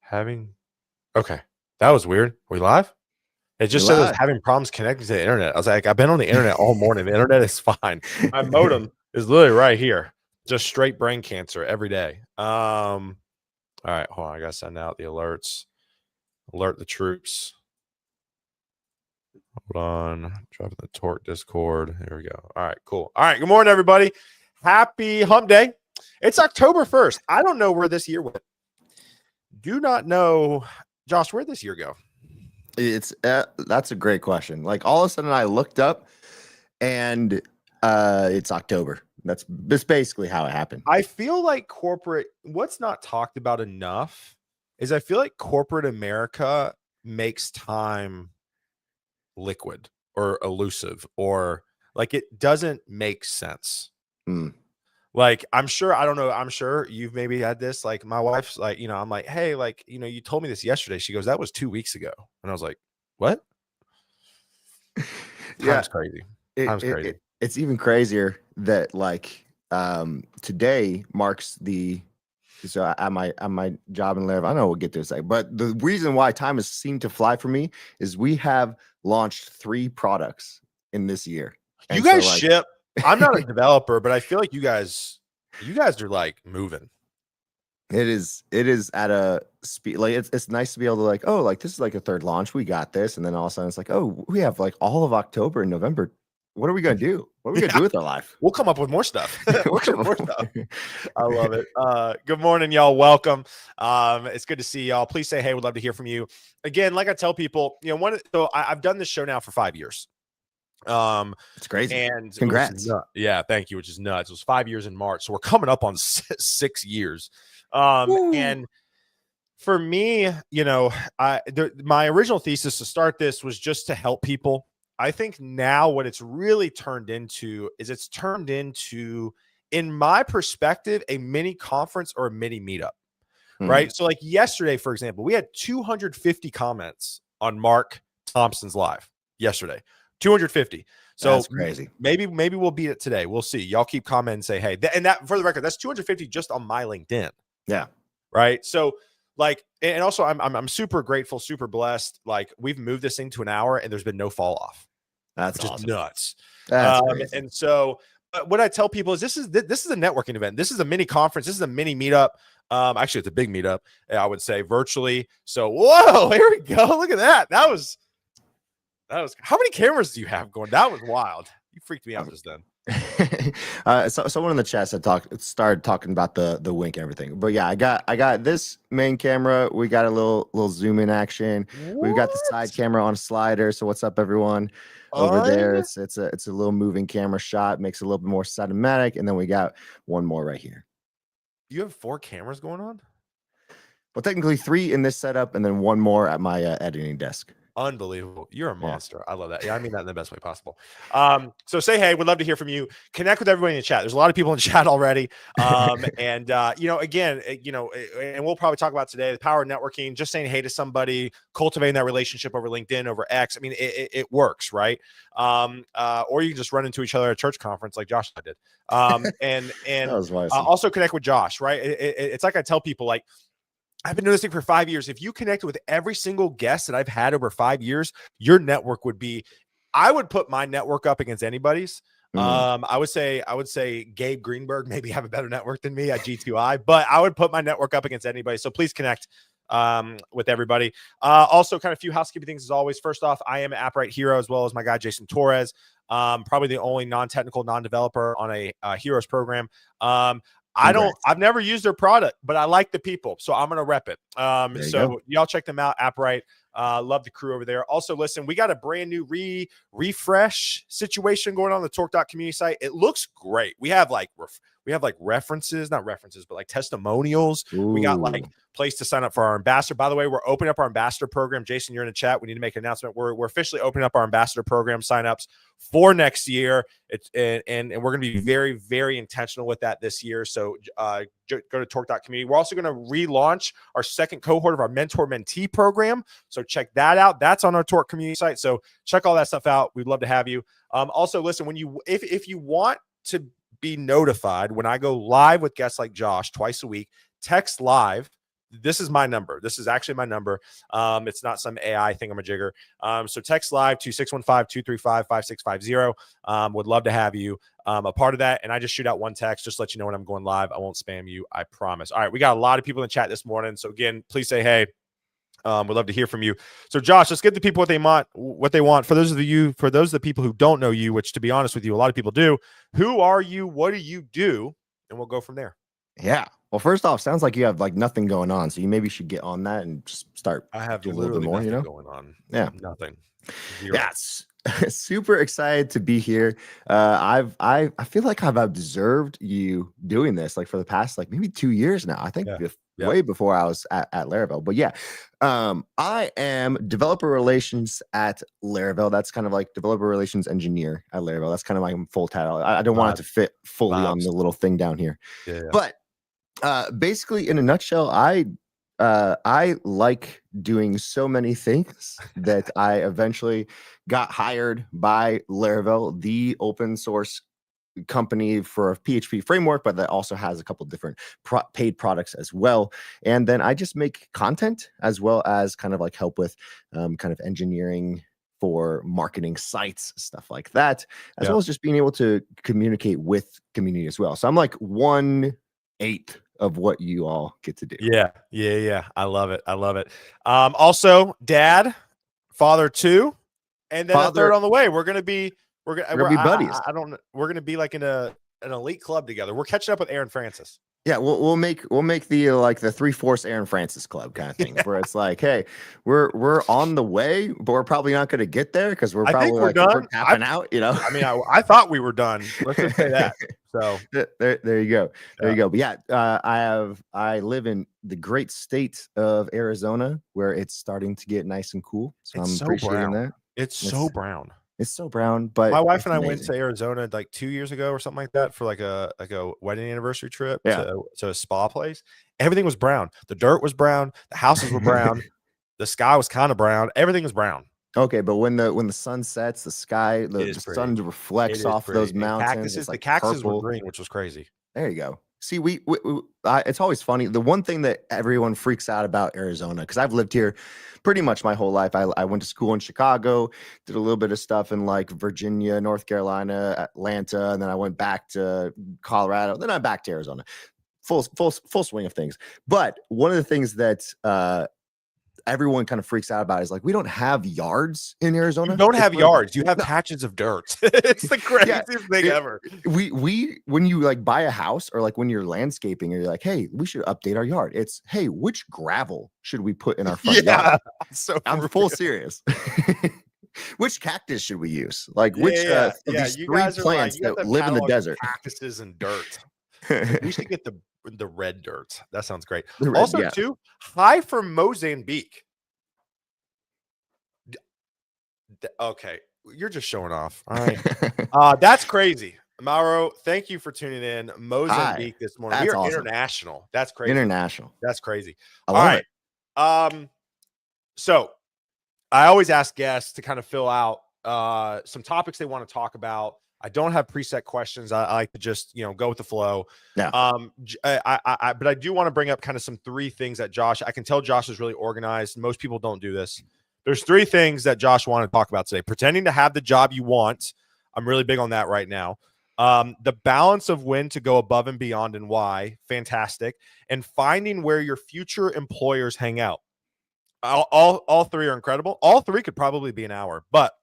Having okay. That was weird. Are we live? It You're just said it was live. having problems connecting to the internet. I was like, I've been on the internet all morning. The internet is fine. My modem is literally right here. Just straight brain cancer every day. All right, hold on. I gotta send out the alerts. Alert the troops. Hold on. Dropping the Torque Discord. Here we go. All right, cool. All right, good morning, everybody. Happy hump day. It's October 1st. I don't know where this year went. Do not know, Josh, where'd this year go? That's a great question. Like all of a sudden I looked up and it's October. That's basically how it happened. I feel like what's not talked about enough is I feel like corporate America makes time liquid or elusive or like it doesn't make sense. Like, I'm sure, I don't know, I'm sure you've maybe had this. Like, my wife's like, I'm like, hey, like, you told me this yesterday. She goes, that was 2 weeks ago. And I was like, what? Time's crazy. Time's crazy. It's even crazier that like today marks so at my job in Laravel. I know we'll get to it, but the reason why time has seemed to fly for me is we have launched 3 products in this year. You guys ship. I'm not a developer, but I feel like you guys are like moving. It is at a speed. Like it's nice to be able to like, oh, like this is like a 3rd launch. We got this. And then all of a sudden it's like, oh, we have like all of October and November. What are we going to do? What are we going to do with our life? We'll come up with more stuff. We'll come up with more stuff. I love it. Good morning, y'all. Welcome. It's good to see y'all. Please say hey. We'd love to hear from you. Again, like I tell people, I've done this show now for 5 years. It's crazy. And congrats. Yeah, thank you, which is nuts. It was 5 years in March. So we're coming up on 6 years. And for me, my original thesis to start this was just to help people. I think now what it's really turned into is in my perspective, a mini conference or a mini meetup, right? So like yesterday, for example, we had 250 comments on Mark Thompson's live yesterday, 250. So that's crazy. Maybe we'll beat it today. We'll see. Y'all keep commenting and say, hey, and that for the record, that's 250 just on my LinkedIn. Yeah. Right. So like, and also I'm super grateful, super blessed. Like we've moved this thing to an hour and there's been no fall off. That's just awesome. nuts. That's crazy. And so what I tell people is this is a networking event. This is a mini conference. This is a mini meetup. Actually, it's a big meetup, I would say, virtually. So, whoa, here we go. Look at that. That was how many cameras do you have going? That was wild. You freaked me out just then. Someone in the chat started talking about the wink and everything, but yeah, I got this main camera. We got a little zoom in action. We've got the side camera on a slider. So what's up, everyone? Over there, it's a little moving camera shot, makes it a little bit more cinematic, and then we got one more right here. You have 4 cameras going on? Well, technically 3 in this setup, and then one more at my editing desk. Unbelievable. You're a monster. Yeah. I love that. Yeah, I mean that in the best way possible. So say hey, we'd love to hear from you. Connect with everybody in the chat. There's a lot of people in the chat already. And again, and we'll probably talk about today the power of networking, just saying hey to somebody, cultivating that relationship over LinkedIn, over X. I mean, it works, right? Or you can just run into each other at a church conference like Josh and I did. And also connect with Josh, right? It's like I tell people, like, I've been doing this thing for 5 years. If you connected with every single guest that I've had over 5 years, your network I would put my network up against anybody's. I would say Gabe Greenberg maybe have a better network than me at G2I, but I would put my network up against anybody. So please connect with everybody. Also kind of a few housekeeping things as always. First off, I am an AppWrite hero as well as my guy, Jason Torres. Probably the only non-technical, non-developer on a heroes program. I've never used their product, but I like the people, so I'm going to rep it. So y'all check them out. AppWrite. Love the crew over there. Also, listen, we got a brand new refresh situation going on the Torque.community site. It looks great. We have like references, not references, but like testimonials. Ooh. We got like place to sign up for our ambassador. By the way, we're opening up our ambassador program. Jason, you're in the chat. We need to make an announcment. We're officially opening up our ambassador program signups for next year. And we're going to be very, very intentional with that this year. So go to Torque.community. We're also going to relaunch our second cohort of our mentor-mentee program. So check that out. That's on our Torque community site. So check all that stuff out. We'd love to have you. Also, listen, if you want to be notified when I go live with guests like Josh twice a week, text live this is my number. This is actually my number. It's not some AI thingamajigger. So text live to 615-235-5650. Would love to have you a part of that. And I just shoot out one text, just let you know when I'm going live. I won't spam you, I promise. All right, we got a lot of people in chat this morning. So again, please say hey. We'd love to hear from you. So Josh, let's give the people what they want. For those of the people who don't know you, which to be honest with you, a lot of people do. Who are you? What do you do? And we'll go from there. Yeah. Well, first off, sounds like you have like nothing going on. So you maybe should get on that and just start. I have doing a little bit more, going on. Yeah. Nothing. Zero. Yeah. Super excited to be here. I feel like I've observed you doing this like for the past like maybe 2 years now. I think way before I was at Laravel. But yeah, I am developer relations at Laravel. That's kind of like developer relations engineer at Laravel. That's kind of my full title. I don't want it to fit fully on the little thing down here. Yeah. But basically, in a nutshell, I like doing so many things that I eventually got hired by Laravel, the open source company for a PHP framework, but that also has a couple different paid products as well. And then I just make content as well as kind of like help with kind of engineering for marketing sites, stuff like that, as well as just being able to communicate with community as well. So I'm like 1/8 of what you all get to do. Yeah. I love it. Also, dad, father too, and then a third on the way. We're gonna be buddies. We're gonna be like in an elite club together. We're catching up with Aaron Francis. Yeah, we'll make the like the 3/4 Aaron Francis club kind of thing, where it's like, hey, we're on the way, but we're probably not going to get there because we're probably we're done. We're tapping out, you know. I mean, I thought we were done. Let's just say that. So there you go, you go. But yeah, I live in the great state of Arizona where it's starting to get nice and cool. So I'm appreciating that. It's so brown. It's so brown, but my wife and I went to Arizona like 2 years ago or something like that for like a wedding anniversary trip to a spa place. Everything was brown. The dirt was brown. The houses were brown. The sky was kind of brown. Everything was brown. Okay, but when the sun sets, the sky, the sun reflects off those mountains. The cactuses were green, which was crazy. There you go. See, it's always funny. The one thing that everyone freaks out about Arizona, because I've lived here pretty much my whole life. I went to school in Chicago, did a little bit of stuff in like Virginia, North Carolina, Atlanta, and then I went back to Colorado. Then I'm back to Arizona. Full swing of things. But one of the things that everyone kind of freaks out about is like, we don't have yards in Arizona. You don't have yards. You have patches of dirt. It's the craziest thing ever. We when you like buy a house or like when you're landscaping and you're like, hey, we should update our yard. It's, hey, which gravel should we put in our front yard? So I'm full serious. Which cactus should we use? Like which these you 3 plants that live in the desert? Cactuses and dirt. We should get the red dirt. That sounds great. Too, hi from Mozambique. Okay, you're just showing off. All right. That's crazy. Mauro, thank you for tuning in. Mozambique this morning. We are awesome. International. That's crazy. International. That's crazy. I love it. So I always ask guests to kind of fill out some topics they want to talk about. I don't have preset questions. I like to just, go with the flow. Yeah. But I do want to bring up kind of some 3 things that Josh, I can tell Josh is really organized. Most people don't do this. There's 3 things that Josh wanted to talk about today. Pretending to have the job you want. I'm really big on that right now. The balance of when to go above and beyond and why. Fantastic. And finding where your future employers hang out. All 3 are incredible. All 3 could probably be an hour, but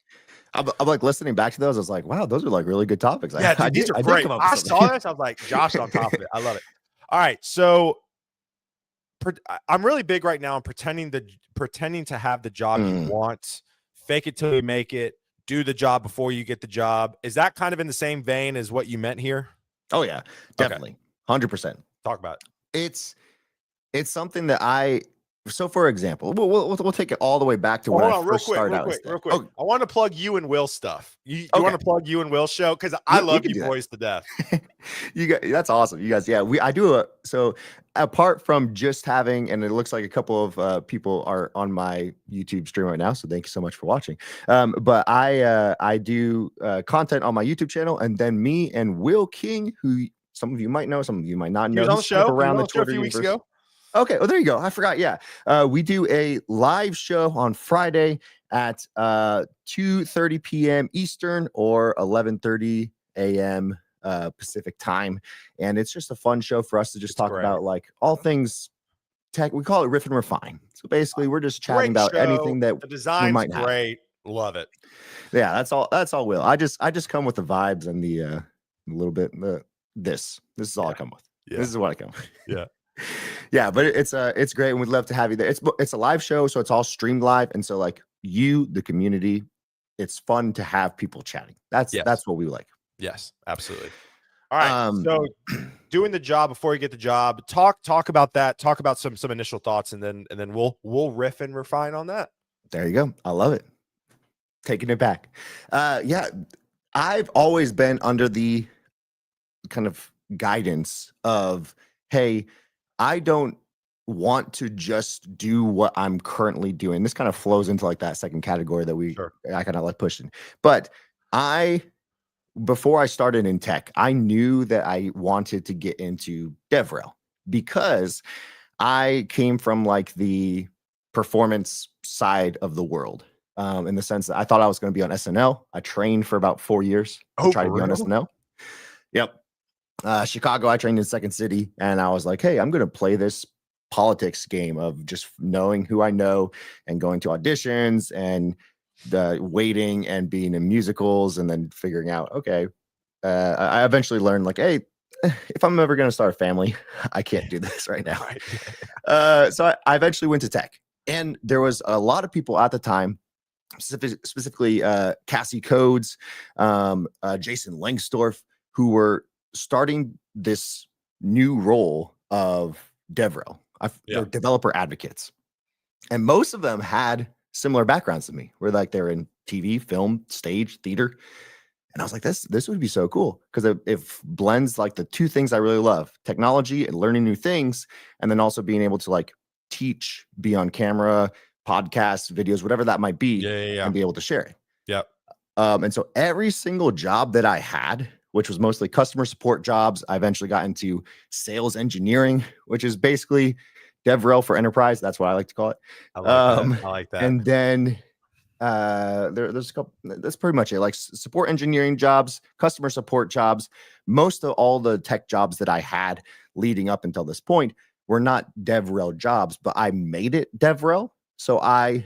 I'm like listening back to those. I was like, wow, those are like really good topics. Yeah, these are great. I saw this. I was like, Josh on top of it. I love it. All right. So I'm really big right now on pretending to have the job you want, fake it till you make it, do the job before you get the job. Is that kind of in the same vein as what you meant here? Oh yeah, definitely. 100%. Talk about it. It's something that so for example, we'll take it all the way back to when I first started out. Real quick. Oh. I want to plug you and Will stuff. You want to plug you and Will's show? Because I love you boys to death. That's awesome. You guys, I do so apart from just having, and it looks like a couple of people are on my YouTube stream right now. So thank you so much for watching. But I do content on my YouTube channel, and then me and Will King, who some of you might know, some of you might not know. He was on the show around the Twitter a few weeks ago. Okay. Oh, there you go. I forgot. Yeah. We do a live show on Friday at 2:30 p.m. Eastern or 11:30 a.m. Pacific time. And it's just a fun show for us to just It's talk great. about like all things tech. We call it Riff and Refine. So basically we're just chatting Great about show. anything that The we design's might have. great. Love it. Yeah, that's all Will. I just come with the vibes and the a little bit this is all I Yeah. come with. Yeah. This is what I come with. Yeah. Yeah, but it's great and we'd love to have you there. It's a live show, so it's all streamed live. And so like you, the community, it's fun to have people chatting. That's Yes. what we like. Yes, absolutely. All right. Um So doing the job before you get the job, talk about that, talk about some initial thoughts, and then we'll riff and refine on that. there you go. I love it. Taking it back. Yeah, I've always been under the kind of guidance of, hey, I don't want to just do what I'm currently doing. This kind of flows into like that second category that Sure. I kind of like pushing. But before I started in tech, I knew that I wanted to get into DevRel because I came from like the performance side of the world. In the sense that I thought I was going to be on SNL. I trained for about 4 years to try to be on real? SNL. Yep. Chicago, I trained in Second City, and I was like, hey, I'm going to play this politics game of just knowing who I know and going to auditions and the waiting and being in musicals and then figuring out, okay, I eventually learned like, hey, if I'm ever going to start a family, I can't do this right now. Right. So I eventually went to tech, and there was a lot of people at the time, specifically Cassie Codes, Jason Langsdorff, who were starting this new role of DevRel. They're developer advocates. And most of them had similar backgrounds to me, where like they're in TV, film, stage, theater. And I was like, this would be so cool because it blends like the two things I really love, technology and learning new things, and then also being able to like teach, be on camera, podcasts, videos, whatever that might be, and be able to share it. Yep. And so every single job that I had, which was mostly customer support jobs, I eventually got into sales engineering, which is basically DevRel for enterprise. That's what I like to call it. I like that. And then there's a couple. That's pretty much it. Like support engineering jobs, customer support jobs. Most of all the tech jobs that I had leading up until this point were not DevRel jobs, but I made it DevRel. So I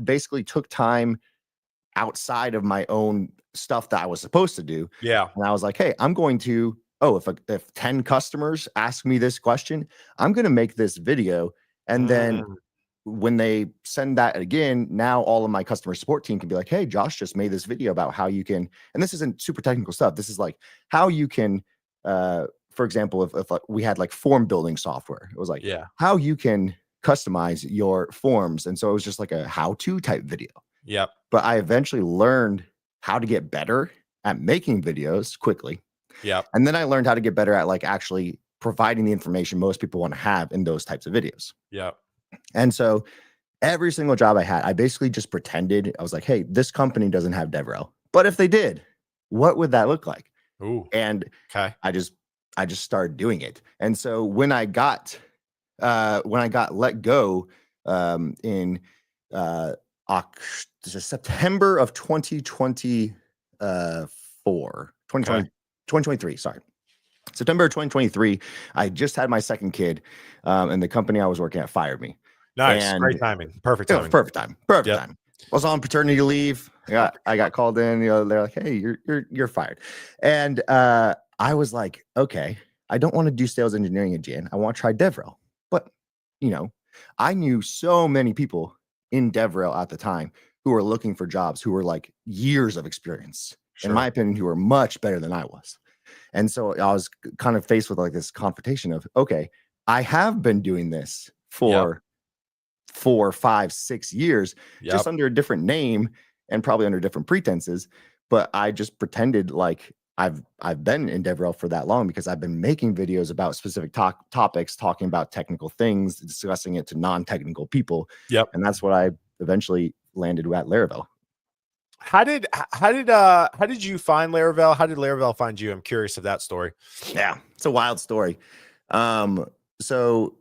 basically took time outside of my own stuff that I was supposed to do. Yeah. And I was like, hey, I'm going to, if 10 customers ask me this question, I'm going to make this video. And then when they send that again, now all of my customer support team can be like, hey, Josh just made this video about how you can, and this isn't super technical stuff. This is like how you can, for example, if like we had like form building software, it was like how you can customize your forms. And so it was just like a how-to type video. Yep. But I eventually learned how to get better at making videos quickly. Yep. And then I learned how to get better at like actually providing the information most people want to have in those types of videos. Yep. And so every single job I had, I basically just pretended. I was like, hey, this company doesn't have DevRel. But if they did, what would that look like? Ooh. And I just started doing it. And so when I got let go in September of 2023, sorry. September 2023, I just had my second kid, and the company I was working at fired me. Nice. And great timing. Perfect timing. Perfect time. I was on paternity leave. I got called in, they're like, hey, you're fired. And I was like, okay, I don't want to do sales engineering again. I want to try DevRel. But, I knew so many people in DevRel at the time who were looking for jobs who were like years of experience, in my opinion, who were much better than I was. And so I was kind of faced with like this confrontation of, okay, I have been doing this for 4, 5, 6 years, just under a different name and probably under different pretenses. But I just pretended like I've been in DevRel for that long because I've been making videos about specific topics, talking about technical things, discussing it to non-technical people. Yep. And that's what I eventually landed at Laravel. How did you find Laravel? How did Laravel find you? I'm curious of that story. Yeah, it's a wild story. So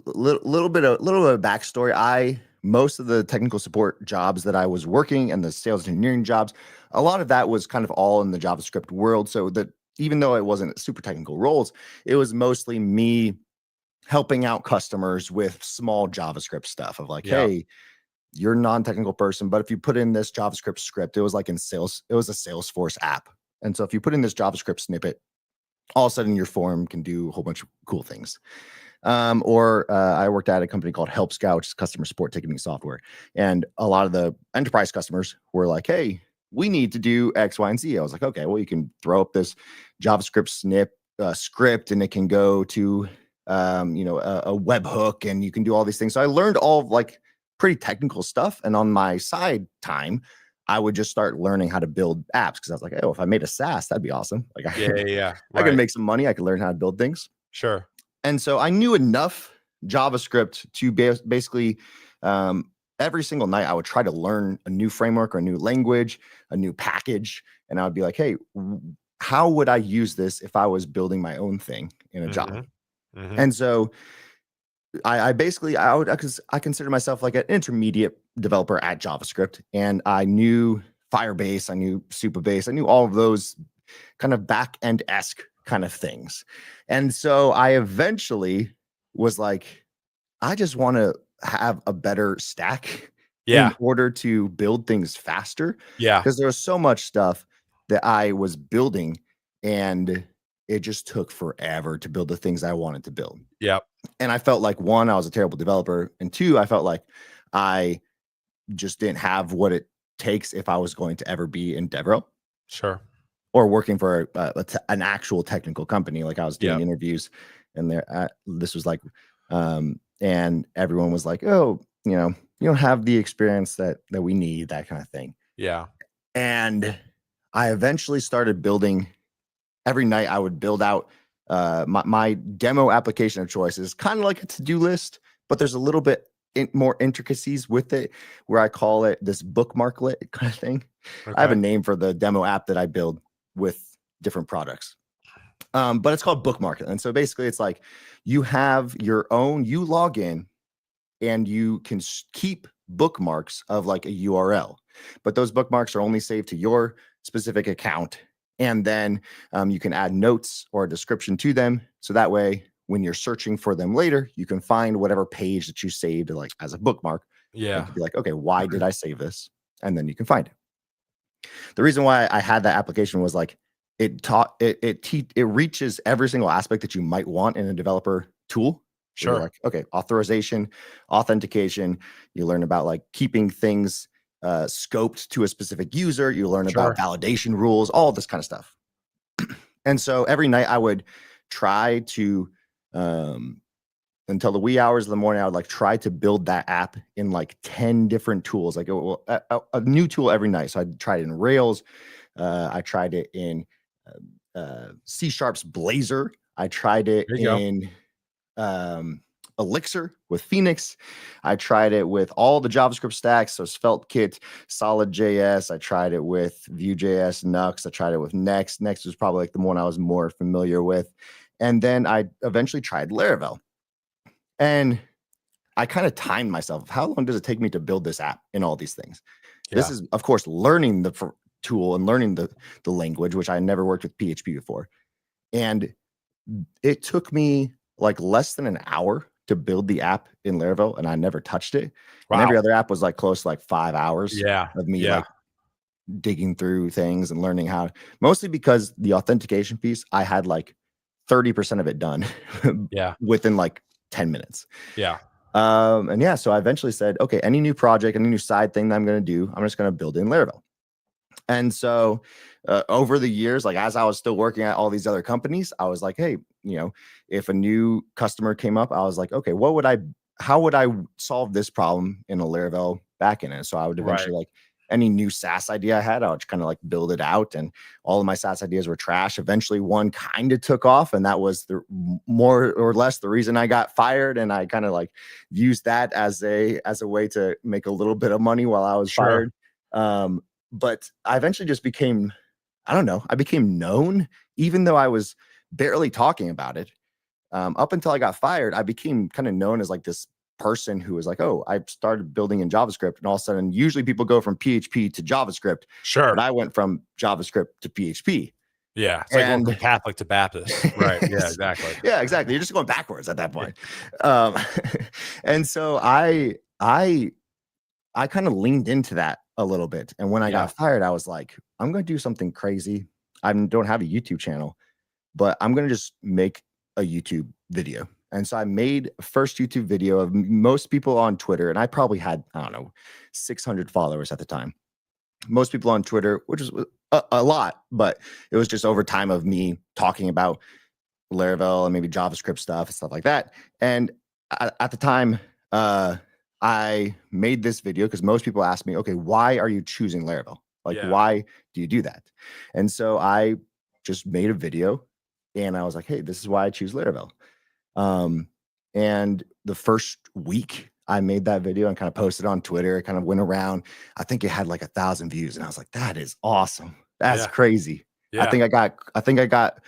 little bit of backstory. Most of the technical support jobs that I was working and the sales engineering jobs, a lot of that was kind of all in the JavaScript world. So that even though it wasn't super technical roles, it was mostly me helping out customers with small JavaScript stuff of like, Yeah. hey, you're a non-technical person, but if you put in this JavaScript script, it was like in sales, it was a Salesforce app. And so if you put in this JavaScript snippet, all of a sudden your form can do a whole bunch of cool things. I worked at a company called Help Scout, which is customer support ticketing software. And a lot of the enterprise customers were like, hey, we need to do X, Y, and Z. I was like, okay, well, you can throw up this JavaScript script and it can go to, a webhook and you can do all these things. So I learned all of like pretty technical stuff. And on my side time, I would just start learning how to build apps because I was like, oh, if I made a SaaS, that'd be awesome. Like Yeah. I could make some money. I could learn how to build things. Sure. And so I knew enough JavaScript to basically every single night I would try to learn a new framework or a new language, a new package. And I would be like, hey, how would I use this if I was building my own thing in a job? And so I consider myself like an intermediate developer at JavaScript. And I knew Firebase, I knew Supabase, I knew all of those kind of back-end-esque kind of things. And so I eventually was like, I just want to have a better stack in order to build things faster. Yeah. Because there was so much stuff that I was building and it just took forever to build the things I wanted to build. Yep. And I felt like, one, I was a terrible developer. And two, I felt like I just didn't have what it takes if I was going to ever be in DevRel. Sure. Or working for an actual technical company. Like I was doing interviews and this was like, and everyone was like, oh, you don't have the experience that we need, that kind of thing. Yeah. And I eventually started building. Every night I would build out my demo application of choice is kind of like a to-do list, but there's a little bit more intricacies with it where I call it this bookmarklet kind of thing. Okay. I have a name for the demo app that I build with different products. But it's called bookmarklet. And so basically it's like you have your own, you log in and you can keep bookmarks of like a URL, but those bookmarks are only saved to your specific account. And then you can add notes or a description to them. So that way, when you're searching for them later, you can find whatever page that you saved like as a bookmark. Yeah. And be like, okay, why did I save this? And then you can find it. The reason why I had that application was like, it reaches every single aspect that you might want in a developer tool. Sure. Like, okay, authorization, authentication. You learn about like keeping things scoped to a specific user. You learn about validation rules, all this kind of stuff. And so every night I would try to, until the wee hours of the morning, I would like try to build that app in like 10 different tools, like a new tool every night. So I tried it in Rails. I tried it in C#'s Blazor. I tried it in Elixir with Phoenix. I tried it with all the JavaScript stacks. So SvelteKit, Solid.js. I tried it with Vue.js, Nux. I tried it with Next. Next was probably like the one I was more familiar with. And then I eventually tried Laravel. And I kind of timed myself. How long does it take me to build this app in all these things? Yeah. This is, of course, learning the tool and learning the language, which I never worked with PHP before. And it took me like less than an hour to build the app in Laravel, and I never touched it. Wow. And every other app was like close to like 5 hours of me like digging through things and learning how, mostly because the authentication piece, I had like 30% of it done within like 10 minutes. Yeah. So I eventually said, okay, any new project, any new side thing that I'm going to do, I'm just going to build in Laravel. And so over the years, like as I was still working at all these other companies, I was like, hey, if a new customer came up, I was like, okay, how would I solve this problem in a Laravel backend? And so I would eventually like any new SaaS idea I had, I would kind of like build it out, and all of my SaaS ideas were trash. Eventually one kind of took off, and that was the more or less the reason I got fired. And I kind of like used that as a way to make a little bit of money while I was fired. But I eventually just became, I became known, even though I was barely talking about it. up until I got fired, I became kind of known as like this person who was like, oh, I started building in JavaScript, and all of a sudden, usually people go from PHP to JavaScript, Sure. but I went from JavaScript to PHP. Yeah, it's like going And from Catholic to Baptist, right? Yeah, exactly. yeah, exactly. You're just going backwards at that point. Um, and so I kind of leaned into that a little bit. And when I got fired, I was like, I'm going to do something crazy. I don't have a YouTube channel, but I'm going to just make a YouTube video. And so I made a first YouTube video of most people on Twitter. And I probably had, I don't know, 600 followers at the time. Most people on Twitter, which was a lot, but it was just over time of me talking about Laravel and maybe JavaScript stuff and stuff like that. And at the time, I made this video because most people ask me, okay, why are you choosing Laravel? Like, why do you do that? And so I just made a video and I was like, hey, this is why I choose Laravel. And the first week I made that video and kind of posted on Twitter, it kind of went around. I think it had like 1,000 views. And I was like, that is awesome. That's crazy. I think I got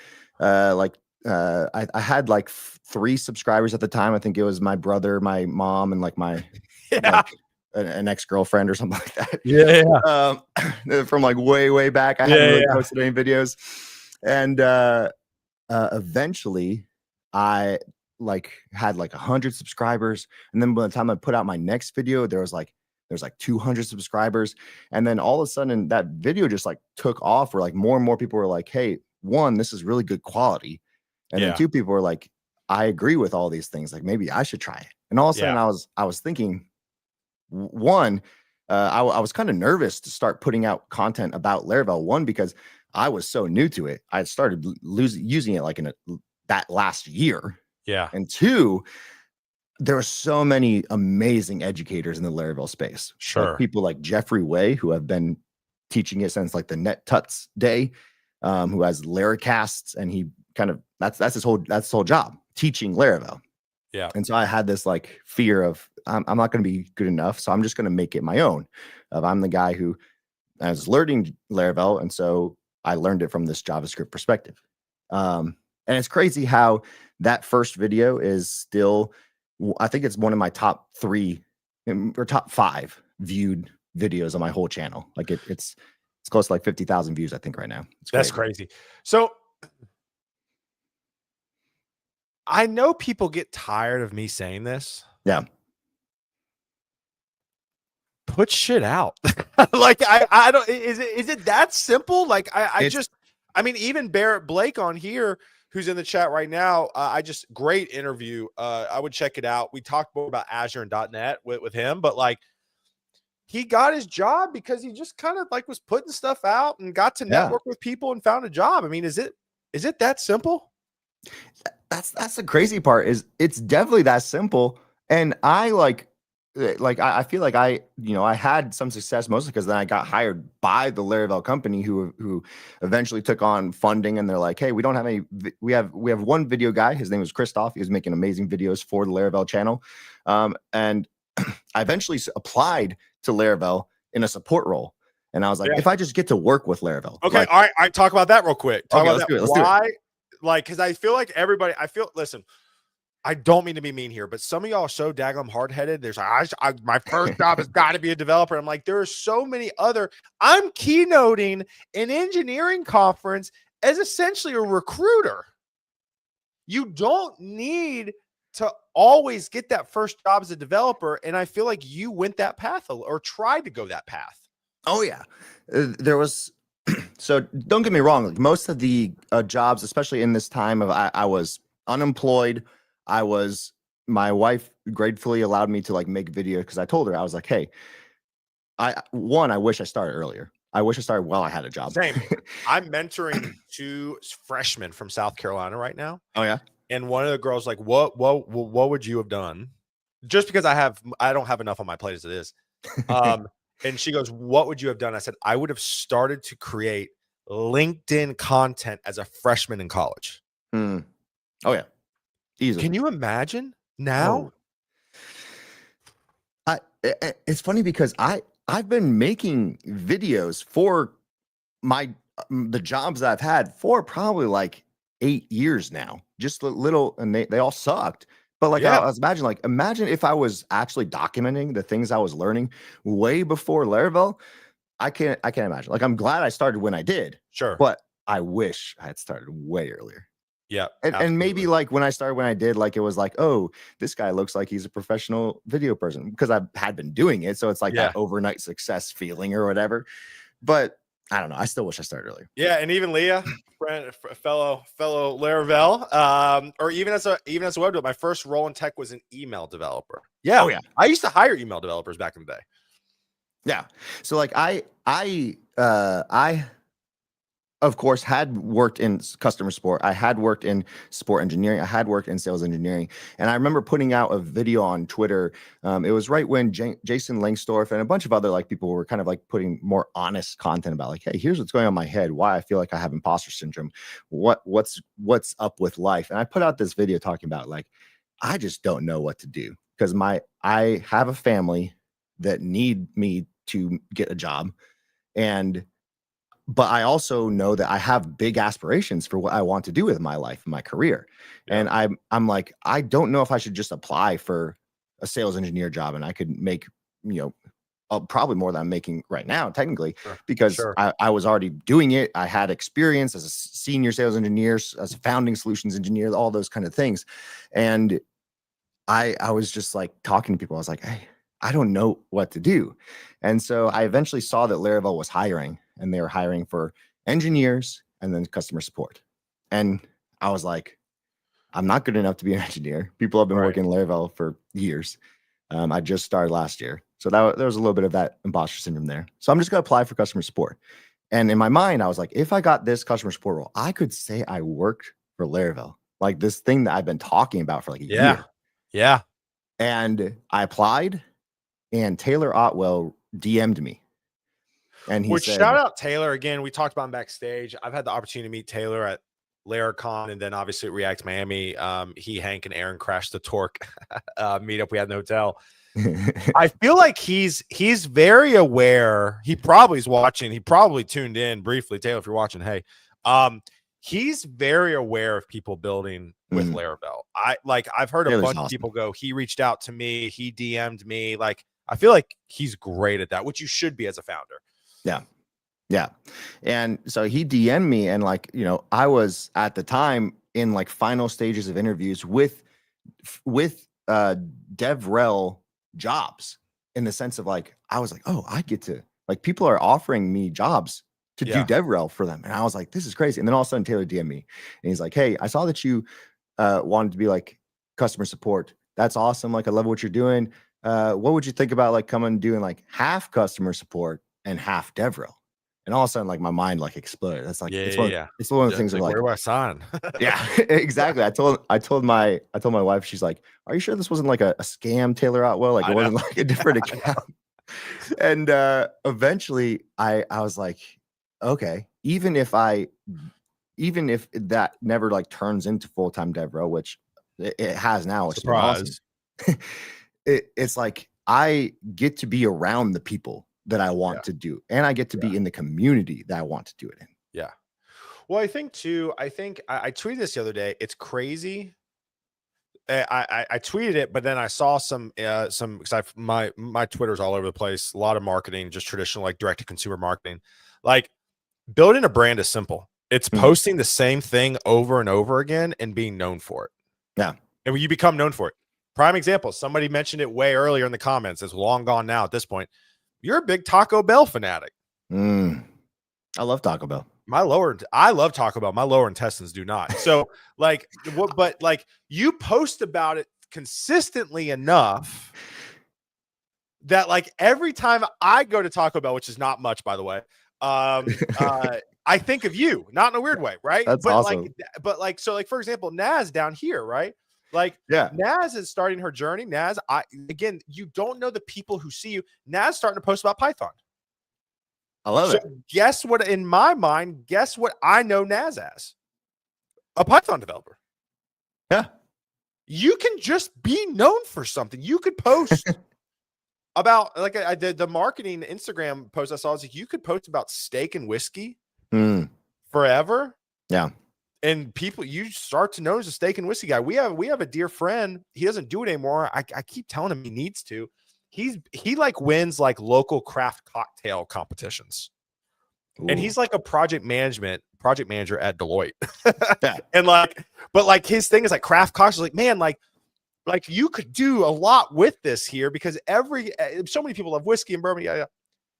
I had like 3 subscribers at the time. I think it was my brother, my mom, and like my like an ex-girlfriend or something like that. From like way back. I hadn't really posted any videos. And eventually I like had like 100 subscribers. And then by the time I put out my next video, there's like 200 subscribers. And then all of a sudden that video just like took off, where like more and more people were like, hey, 1, this is really good quality. And then 2 people were like, I agree with all these things. Like maybe I should try it. And all of a sudden I was thinking, 1, I was kind of nervous to start putting out content about Laravel. 1, because I was so new to it. I started using it like in that last year. Yeah. And 2, there are so many amazing educators in the Laravel space. Sure. Like people like Jeffrey Way, who have been teaching it since like the NetTuts day, who has Laracasts, and he kind of that's his whole job, teaching Laravel. Yeah. And so I had this like fear of I'm not going to be good enough, so I'm just going to make it my own. I'm the guy who is learning Laravel, and so I learned it from this JavaScript perspective. And it's crazy how that first video is still, I think it's one of my top 3 or top 5 viewed videos on my whole channel. Like it's close to like 50,000 views, I think, right now. That's crazy. So I know people get tired of me saying this. Yeah. Put shit out. Like I don't, is it that simple? Like I mean, even Barrett Blake on here, who's in the chat right now, great interview. I would check it out. We talked more about Azure and .NET with him, but like he got his job because he just kind of like was putting stuff out and got to network with people and found a job. I mean, is it that simple? That's the crazy part, is it's definitely that simple. And I I feel like I had some success mostly because then I got hired by the Laravel company who eventually took on funding, and they're like, hey, we don't have any, we have 1 video guy. His name was Christoph. He was making amazing videos for the Laravel channel. And I eventually applied to Laravel in a support role. And I was like, if I just get to work with Laravel. Okay. All right. Talk about that real quick. Talk about let's that. do it. Why? Like, because I feel like listen, I don't mean to be mean here, but some of y'all are so daggum hard-headed. There's like, my first job has got to be a developer. I'm like, there are so many other. I'm keynoting an engineering conference as essentially a recruiter. You don't need to always get that first job as a developer. And I feel like you went that path or tried to go that path. Oh yeah. There was, so don't get me wrong. Like most of the jobs, especially in this time of, I was unemployed. My wife gratefully allowed me to like make videos, because I told her, I was like, hey, I wish I started earlier. I wish I started while I had a job. Same. I'm mentoring 2 freshmen from South Carolina right now. Oh yeah. And one of the girls like, what would you have done? Just because I don't have enough on my plate as it is. And she goes, what would you have done? I said, I would have started to create LinkedIn content as a freshman in college. Oh yeah. Easily. Can you imagine now? It's funny because I've been making videos for the jobs that I've had for probably like 8 years now, just a little, and they all sucked. But like Yeah, I was imagine if I was actually documenting the things I was learning way before Laravel. I can't imagine. Like, I'm glad I started when I did, sure. but I wish I had started way earlier. Yeah, And maybe absolutely. like when I started when I did, like it was like, oh, this guy looks like he's a professional video person because I had been doing it. So it's like that Yeah. overnight success feeling or whatever. But I don't know. I still wish I started earlier. Yeah, and even Leah, friend, fellow Laravel, or even as a web developer, my first role in tech was an email developer. Yeah, Oh yeah. I used to hire email developers back in the day. Yeah. So like I of course had worked in customer support. I had worked in support engineering. I had worked in sales engineering. And I remember putting out a video on Twitter. It was right when Jason Langsdorff and a bunch of other like people were kind of like putting more honest content about like, hey, here's what's going on in my head, why I feel like I have imposter syndrome, what's up with life. And I put out this video talking about like, I just don't know what to do because I have a family that need me to get a job. But I also know that I have big aspirations for what I want to do with my life, my career. Yeah. And I'm like, I don't know if I should just apply for a sales engineer job and I could make, probably more than I'm making right now, technically, Sure. because Sure. I was already doing it. I had experience as a senior sales engineer, as a founding solutions engineer, all those kind of things. And I was just like talking to people. I was like, hey, I don't know what to do. And so I eventually saw that Laravel was hiring and they were hiring for engineers and then customer support. And I was like, I'm not good enough to be an engineer. People have been Right. working Laravel for years. I just started last year. So there was a little bit of that imposter syndrome there. So I'm just going to apply for customer support. And in my mind, I was like, if I got this customer support role, I could say I worked for Laravel, like this thing that I've been talking about for like a Yeah. year. Yeah. And I applied, and Taylor Otwell DM'd me. And he Which shout said, out Taylor again. We talked about him backstage. I've had the opportunity to meet Taylor at LaraCon and then obviously at React Miami. He, Hank, and Aaron crashed the Torque meetup we had in the hotel. I feel like he's very aware. He probably is watching. He probably tuned in briefly. Taylor, if you're watching, hey, he's very aware of people building with Laravel. I've heard Taylor's a bunch of people go, he reached out to me, he DM'd me. Like, I feel like he's great at that, which you should be as a founder. Yeah. Yeah. And so he DM'd me, and like, I was at the time in like final stages of interviews with DevRel jobs, in the sense of like, I was like, oh, I get to, like, people are offering me jobs to do DevRel for them. And I was like, this is crazy. And then all of a sudden Taylor DM'd me and he's like, hey, I saw that you wanted to be like customer support. That's awesome. Like, I love what you're doing. What would you think about like coming and doing like half customer support and half DevRel? And all of a sudden, like, my mind like exploded. That's like, it's one of the things of like, where do I sign? yeah, exactly. I told my wife, she's like, are you sure this wasn't like a scam, Taylor Otwell? Like, it wasn't like a different account. And eventually I was like, okay, even if that never like turns into full-time DevRel, which it has now, which Surprise. is awesome. It's like, I get to be around the people that I want to do, and I get to be in the community that I want to do it in. Yeah. Well, I think too, I tweeted this the other day. It's crazy. I tweeted it, but then I saw some because my Twitter's all over the place. A lot of marketing, just traditional like direct to consumer marketing. Like, building a brand is simple. It's posting the same thing over and over again and being known for it. Yeah. And when you become known for it, prime example, somebody mentioned it way earlier in the comments. It's long gone now at this point. You're a big Taco Bell fanatic. I love Taco Bell. I love Taco Bell. My lower intestines do not. So like, but like, you post about it consistently enough that like every time I go to Taco Bell, which is not much, by the way, I think of you, not in a weird way, right? That's awesome. So like, for example, Naz down here, right? Like, Naz is starting her journey. Naz, again, you don't know the people who see you. Naz starting to post about Python. I love it. Guess what? In my mind, guess what I know Naz as? A Python developer. Yeah. You can just be known for something. You could post about, like, I did the marketing Instagram post I saw. I was like, you could post about steak and whiskey forever. Yeah. and people, you start to notice a steak and whiskey guy. We have a dear friend. He doesn't do it anymore. I keep telling him he needs to. He like wins like local craft cocktail competitions. Ooh. And he's like a project manager at Deloitte. Yeah. And like, but like his thing is like craft cocktails. Like, man, like you could do a lot with this here because so many people love whiskey and bourbon. Yeah.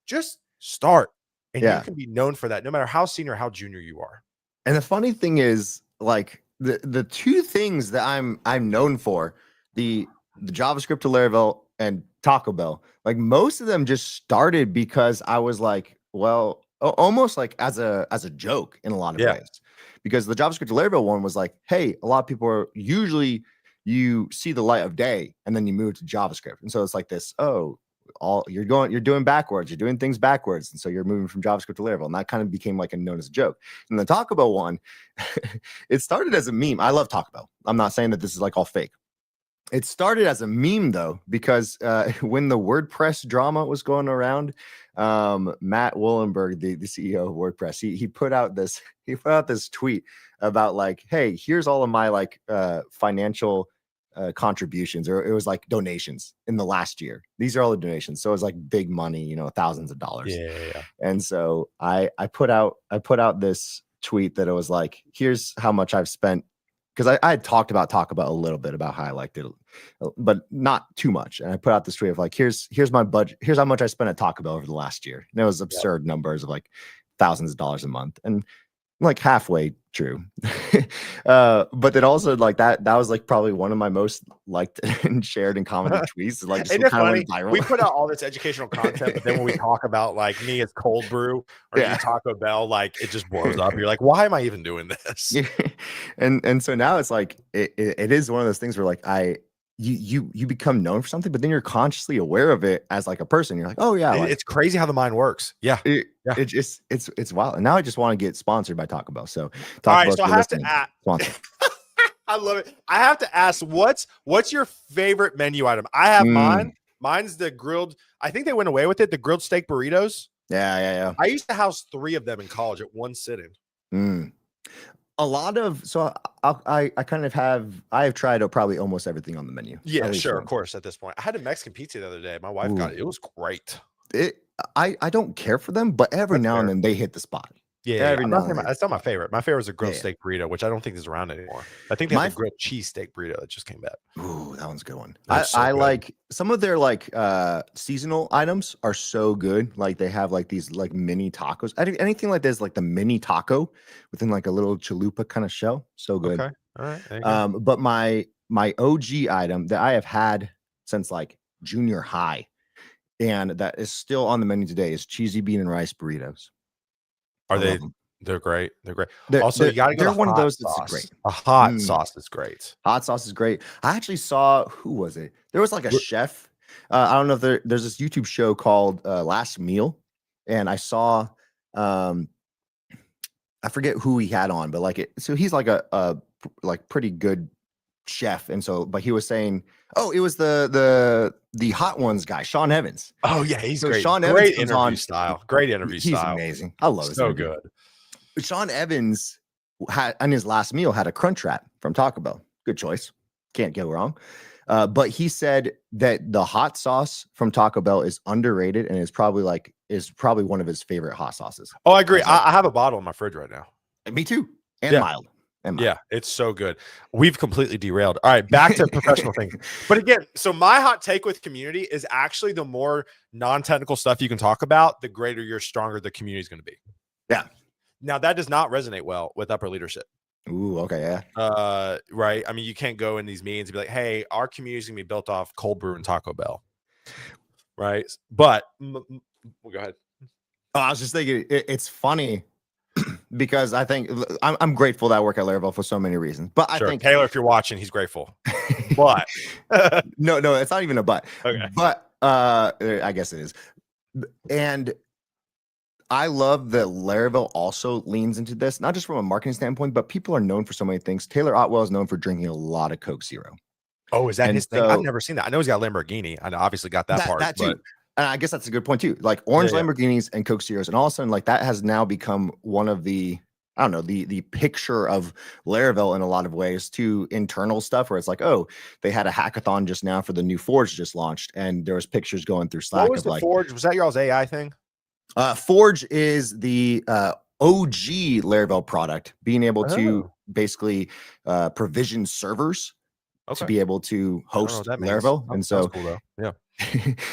Just start. And you can be known for that no matter how senior or how junior you are. And the funny thing is, like the two things that I'm known for, the JavaScript to Laravel and Taco Bell, like most of them just started because I was like, well, almost like as a joke in a lot of ways, because the JavaScript to Laravel one was like, hey, a lot of people are usually, you see the light of day and then you move to JavaScript, and so it's like this, you're doing backwards, you're doing things backwards, and so you're moving from JavaScript to Laravel, and that kind of became like known as a joke. And the Taco Bell one, it started as a meme. I love Taco Bell. I'm not saying that this is like all fake. It started as a meme though, because when the WordPress drama was going around, Matt Wollenberg, the CEO of WordPress, he put out this tweet about like, hey, here's all of my like financial contributions, or it was like donations in the last year. These are all the donations. So it was like big money, thousands of dollars. Yeah. And so I put out this tweet that it was like, here's how much I've spent. Because I had talked about Taco Bell a little bit about how I liked it, but not too much. And I put out this tweet of like, here's my budget. Here's how much I spent at Taco Bell over the last year. And it was absurd numbers of like thousands of dollars a month. And like halfway true. But then also like that was like probably one of my most liked and shared and commented tweets. Like, just kind of went viral. We put out all this educational content, but then when we talk about like me as Cold Brew or you Taco Bell, like it just blows up. You're like, why am I even doing this? And so now it's like it is one of those things where like you become known for something, but then you're consciously aware of it as like a person. You're like, oh yeah, like, it's crazy how the mind works. It's wild. And now I just want to get sponsored by Taco Bell. So all right, so I have to ask. I love it. I have to ask, what's your favorite menu item? I have mine. Mine's the grilled. I think they went away with it. The grilled steak burritos. Yeah. I used to house 3 of them in college at one sitting. A lot of, so I have tried probably almost everything on the menu. Yeah, sure, of course. At this point, I had a Mexican pizza the other day. My wife got it. It was great. I don't care for them, but every now and then they hit the spot. Yeah, that's not my favorite. My favorite is a grilled steak burrito, which I don't think is around anymore. I think they have a grilled cheese steak burrito that just came back. Ooh, that one's a good one. I like some of their like seasonal items are so good. Like they have like these like mini tacos. Anything like this, like the mini taco within like a little chalupa kind of shell. So good. Okay. All right. But my OG item that I have had since like junior high, and that is still on the menu today, is cheesy bean and rice burritos. Are they? They're great. They're great. Also, you got to get one of those that's great. A hot sauce is great. Hot sauce is great. I actually saw, who was it? There was like a chef. I don't know if there's this YouTube show called Last Meal, and I saw, I forget who he had on, but like so he's like a like pretty good chef, and so but he was saying, oh, it was the Hot Ones guy, Sean Evans. Oh yeah, he's great. Sean Evans interview style. Great interview style. He's amazing. I love it. So good. Sean Evans had on his last meal had a Crunch Wrap from Taco Bell. Good choice. Can't go wrong. But he said that the hot sauce from Taco Bell is underrated and is probably one of his favorite hot sauces. Oh, I agree. I have a bottle in my fridge right now. Me too. And mild. Yeah, it's so good. We've completely derailed. All right, back to professional things. But again, so my hot take with community is actually the more non-technical stuff you can talk about, the greater you're stronger the community is going to be. Yeah. Now that does not resonate well with upper leadership. Ooh, okay, yeah. Right. I mean, you can't go in these meetings and be like, hey, our community is going to be built off Cold Brew and Taco Bell. Right. But go ahead. I was just thinking it's funny. Because I think I'm grateful that I work at Laravel for so many reasons. But I think Taylor, if you're watching, he's grateful. But no, it's not even a but. Okay. But I guess it is. And I love that Laravel also leans into this, not just from a marketing standpoint, but people are known for so many things. Taylor Otwell is known for drinking a lot of Coke Zero. Oh, is that his thing? I've never seen that. I know he's got a Lamborghini. I obviously got that part. That too. And I guess that's a good point too. Like orange Lamborghinis and Coke Zeros, and all of a sudden, like that has now become one of the I don't know, the picture of Laravel in a lot of ways to internal stuff where it's like, oh, they had a hackathon just now for the new Forge just launched, and there was pictures going through What Slack was of the like Forge? Was that y'all's AI thing? Forge is the OG Laravel product, being able to Oh, basically provision servers to okay. be able to I don't know what host that means. Laravel. And Sounds so cool though. Yeah.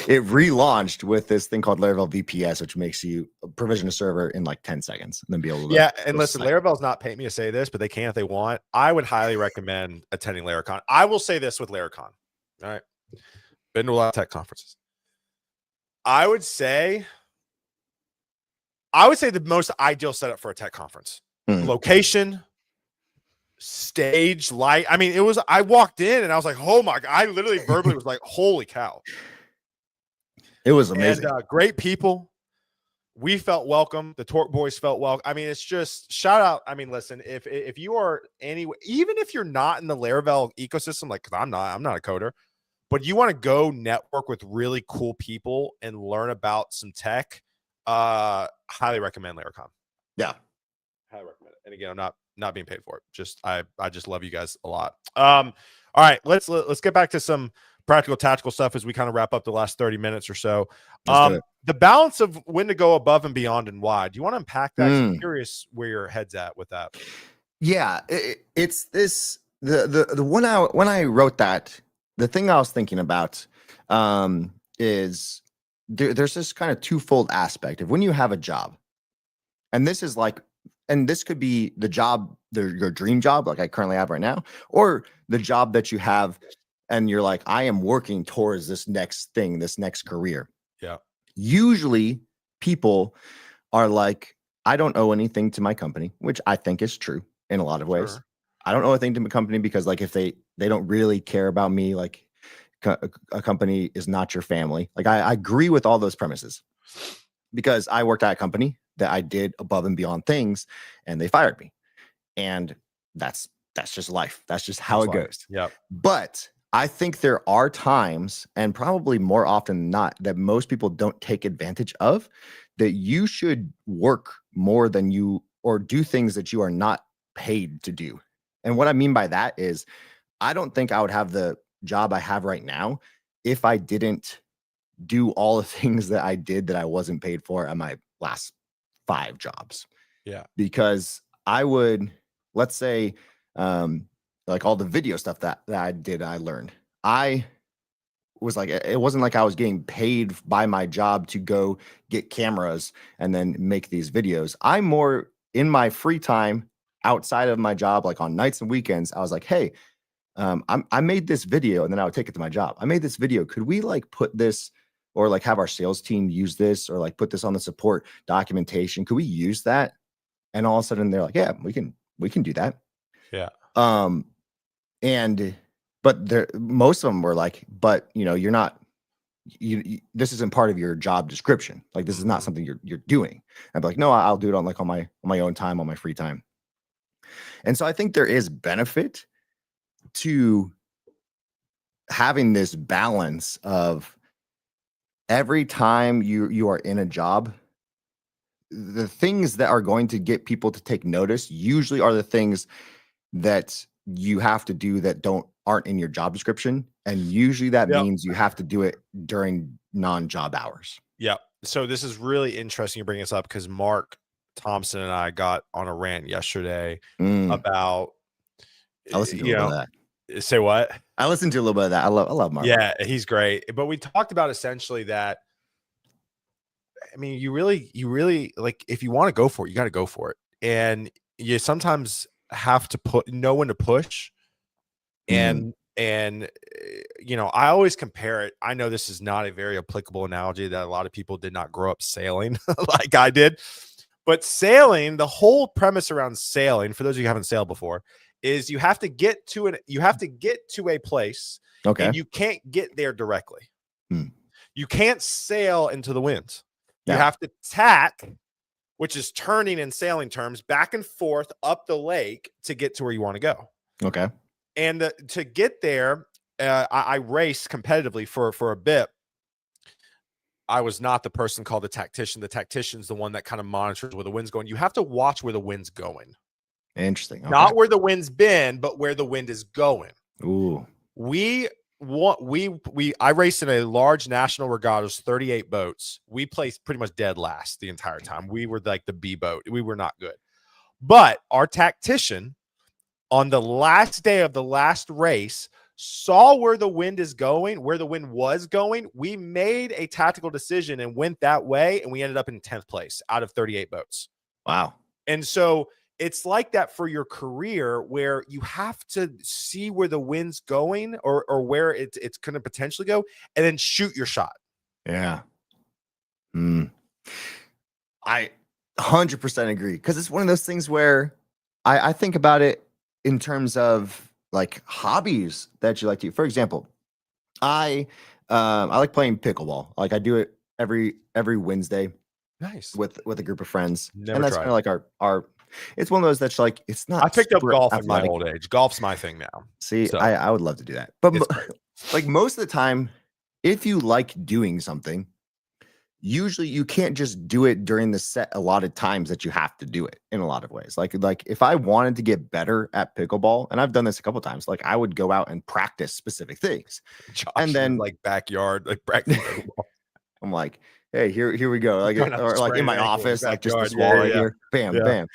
it relaunched with this thing called Laravel VPS, which makes you provision a server in like 10 seconds and then be able to Yeah, and host a listen, site. Laravel's not paying me to say this, but they can if they want. I would highly recommend attending LaraCon. I will say this with LaraCon. All right. Been to a lot of tech conferences. I would say the most ideal setup for a tech conference. Mm. Location, stage, light. I mean, I walked in and I was like, oh my God. I literally verbally was like, holy cow. It was And amazing. great people. We felt welcome. The Torque Boys felt welcome. I mean, it's just shout out. I mean, listen, if you are anyway, even if you're not in the Laravel ecosystem, like, cause I'm not a coder, but you want to go network with really cool people and learn about some tech, highly recommend LaraCon. Yeah. Highly recommend it. And again, I'm not being paid for it. Just I just love you guys a lot. All right, let's get back to some practical tactical stuff as we kind of wrap up the last 30 minutes or so. Let's do it. The balance of when to go above and beyond and why. Do you want to unpack that? 'Cause I'm Mm. curious where your head's at with that. Yeah, it's this the when I wrote that, the thing I was thinking about is there's this kind of twofold aspect of when you have a job, and this is like, and this could be the job, your dream job, like I currently have right now, or the job that you have, and you're like, I am working towards this next thing, this next career. Yeah. Usually, people are like, I don't owe anything to my company, which I think is true in a lot of ways. Sure. I don't owe anything to my company because, like, if they don't really care about me, like a company is not your family. Like, I agree with all those premises because I worked at a company that I did above and beyond things, and they fired me, and that's just life. That's just how That's it life. goes. Yeah. But I think there are times, and probably more often than not, that most people don't take advantage of, that you should work more than you, or do things that you are not paid to do. And what I mean by that is, I don't think I would have the job I have right now if I didn't do all the things that I did that I wasn't paid for at my last 5 jobs. Yeah. Because I would, let's say, like all the video stuff that I did, I learned. I was like, it wasn't like I was getting paid by my job to go get cameras and then make these videos. I'm more in my free time outside of my job, like on nights and weekends. I was like, hey, I made this video, and then I would take it to my job. I made this video. Could we like put this, or like have our sales team use this, or like put this on the support documentation? Could we use that? And all of a sudden they're like, yeah, we can do that. Yeah. And but there, most of them were like, but you're not, this isn't part of your job description. Like, this is not something you're doing. I'd be like, no, I'll do it on my own time, on my free time. And so I think there is benefit to having this balance of every time you are in a job, the things that are going to get people to take notice usually are the things that you have to do that aren't in your job description. And usually that means you have to do it during non-job hours. Yeah. So this is really interesting you bring this up, because Mark Thompson and I got on a rant yesterday about, I listened to a little bit of that. Say what? I listened to a little bit of that. I love Mark. Yeah, he's great. But we talked about essentially that, I mean, you really like, if you want to go for it, you got to go for it. And you sometimes have to know when to push. And I always compare it. I know this is not a very applicable analogy, that a lot of people did not grow up sailing like I did. But sailing, the whole premise around sailing, for those of you who haven't sailed before, is you have to get to a place. Okay. And you can't get there directly. You can't sail into the wind. You Yeah. have to tack, which is turning in sailing terms, back and forth up the lake to get to where you want to go. Okay. And to get there, I raced competitively for a bit. I was not the person called the tactician. The tactician's the one that kind of monitors where the wind's going. You have to watch where the wind's going. Interesting. Okay. Not where the wind's been, but where the wind is going. Ooh. I raced in a large national regatta. It was 38 boats. We placed pretty much dead last the entire time. We were like the B boat. We were not good. But our tactician on the last day of the last race saw where the wind is going, where the wind was going. We made a tactical decision and went that way, and we ended up in 10th place out of 38 boats. Wow. And so it's like that for your career, where you have to see where the wind's going or where it's going to potentially go, and then shoot your shot. Yeah. I 100% agree, because it's one of those things where I think about it in terms of like hobbies that you like to do. For example, I like playing pickleball. Like I do it every Wednesday. Nice. With a group of friends. Never and that's tried. kind of like our it's one of those that's like, it's not. I picked up super golf athletic. in my old age. Golf's my thing now. See, So, I would love to do that. But it's great. like most of the time, if you like doing something, usually you can't just do it during the set allotted times that you have to do it in a lot of ways. Like if I wanted to get better at pickleball, and I've done this a couple of times, like I would go out and practice specific things. Josh and then like backyard, like practice pickleball. I'm like, hey, here we go. Like, Trying not to or like sprain in my an ankle in office, the like just backyard. this wall Yeah, right yeah. here, bam, Yeah. bam.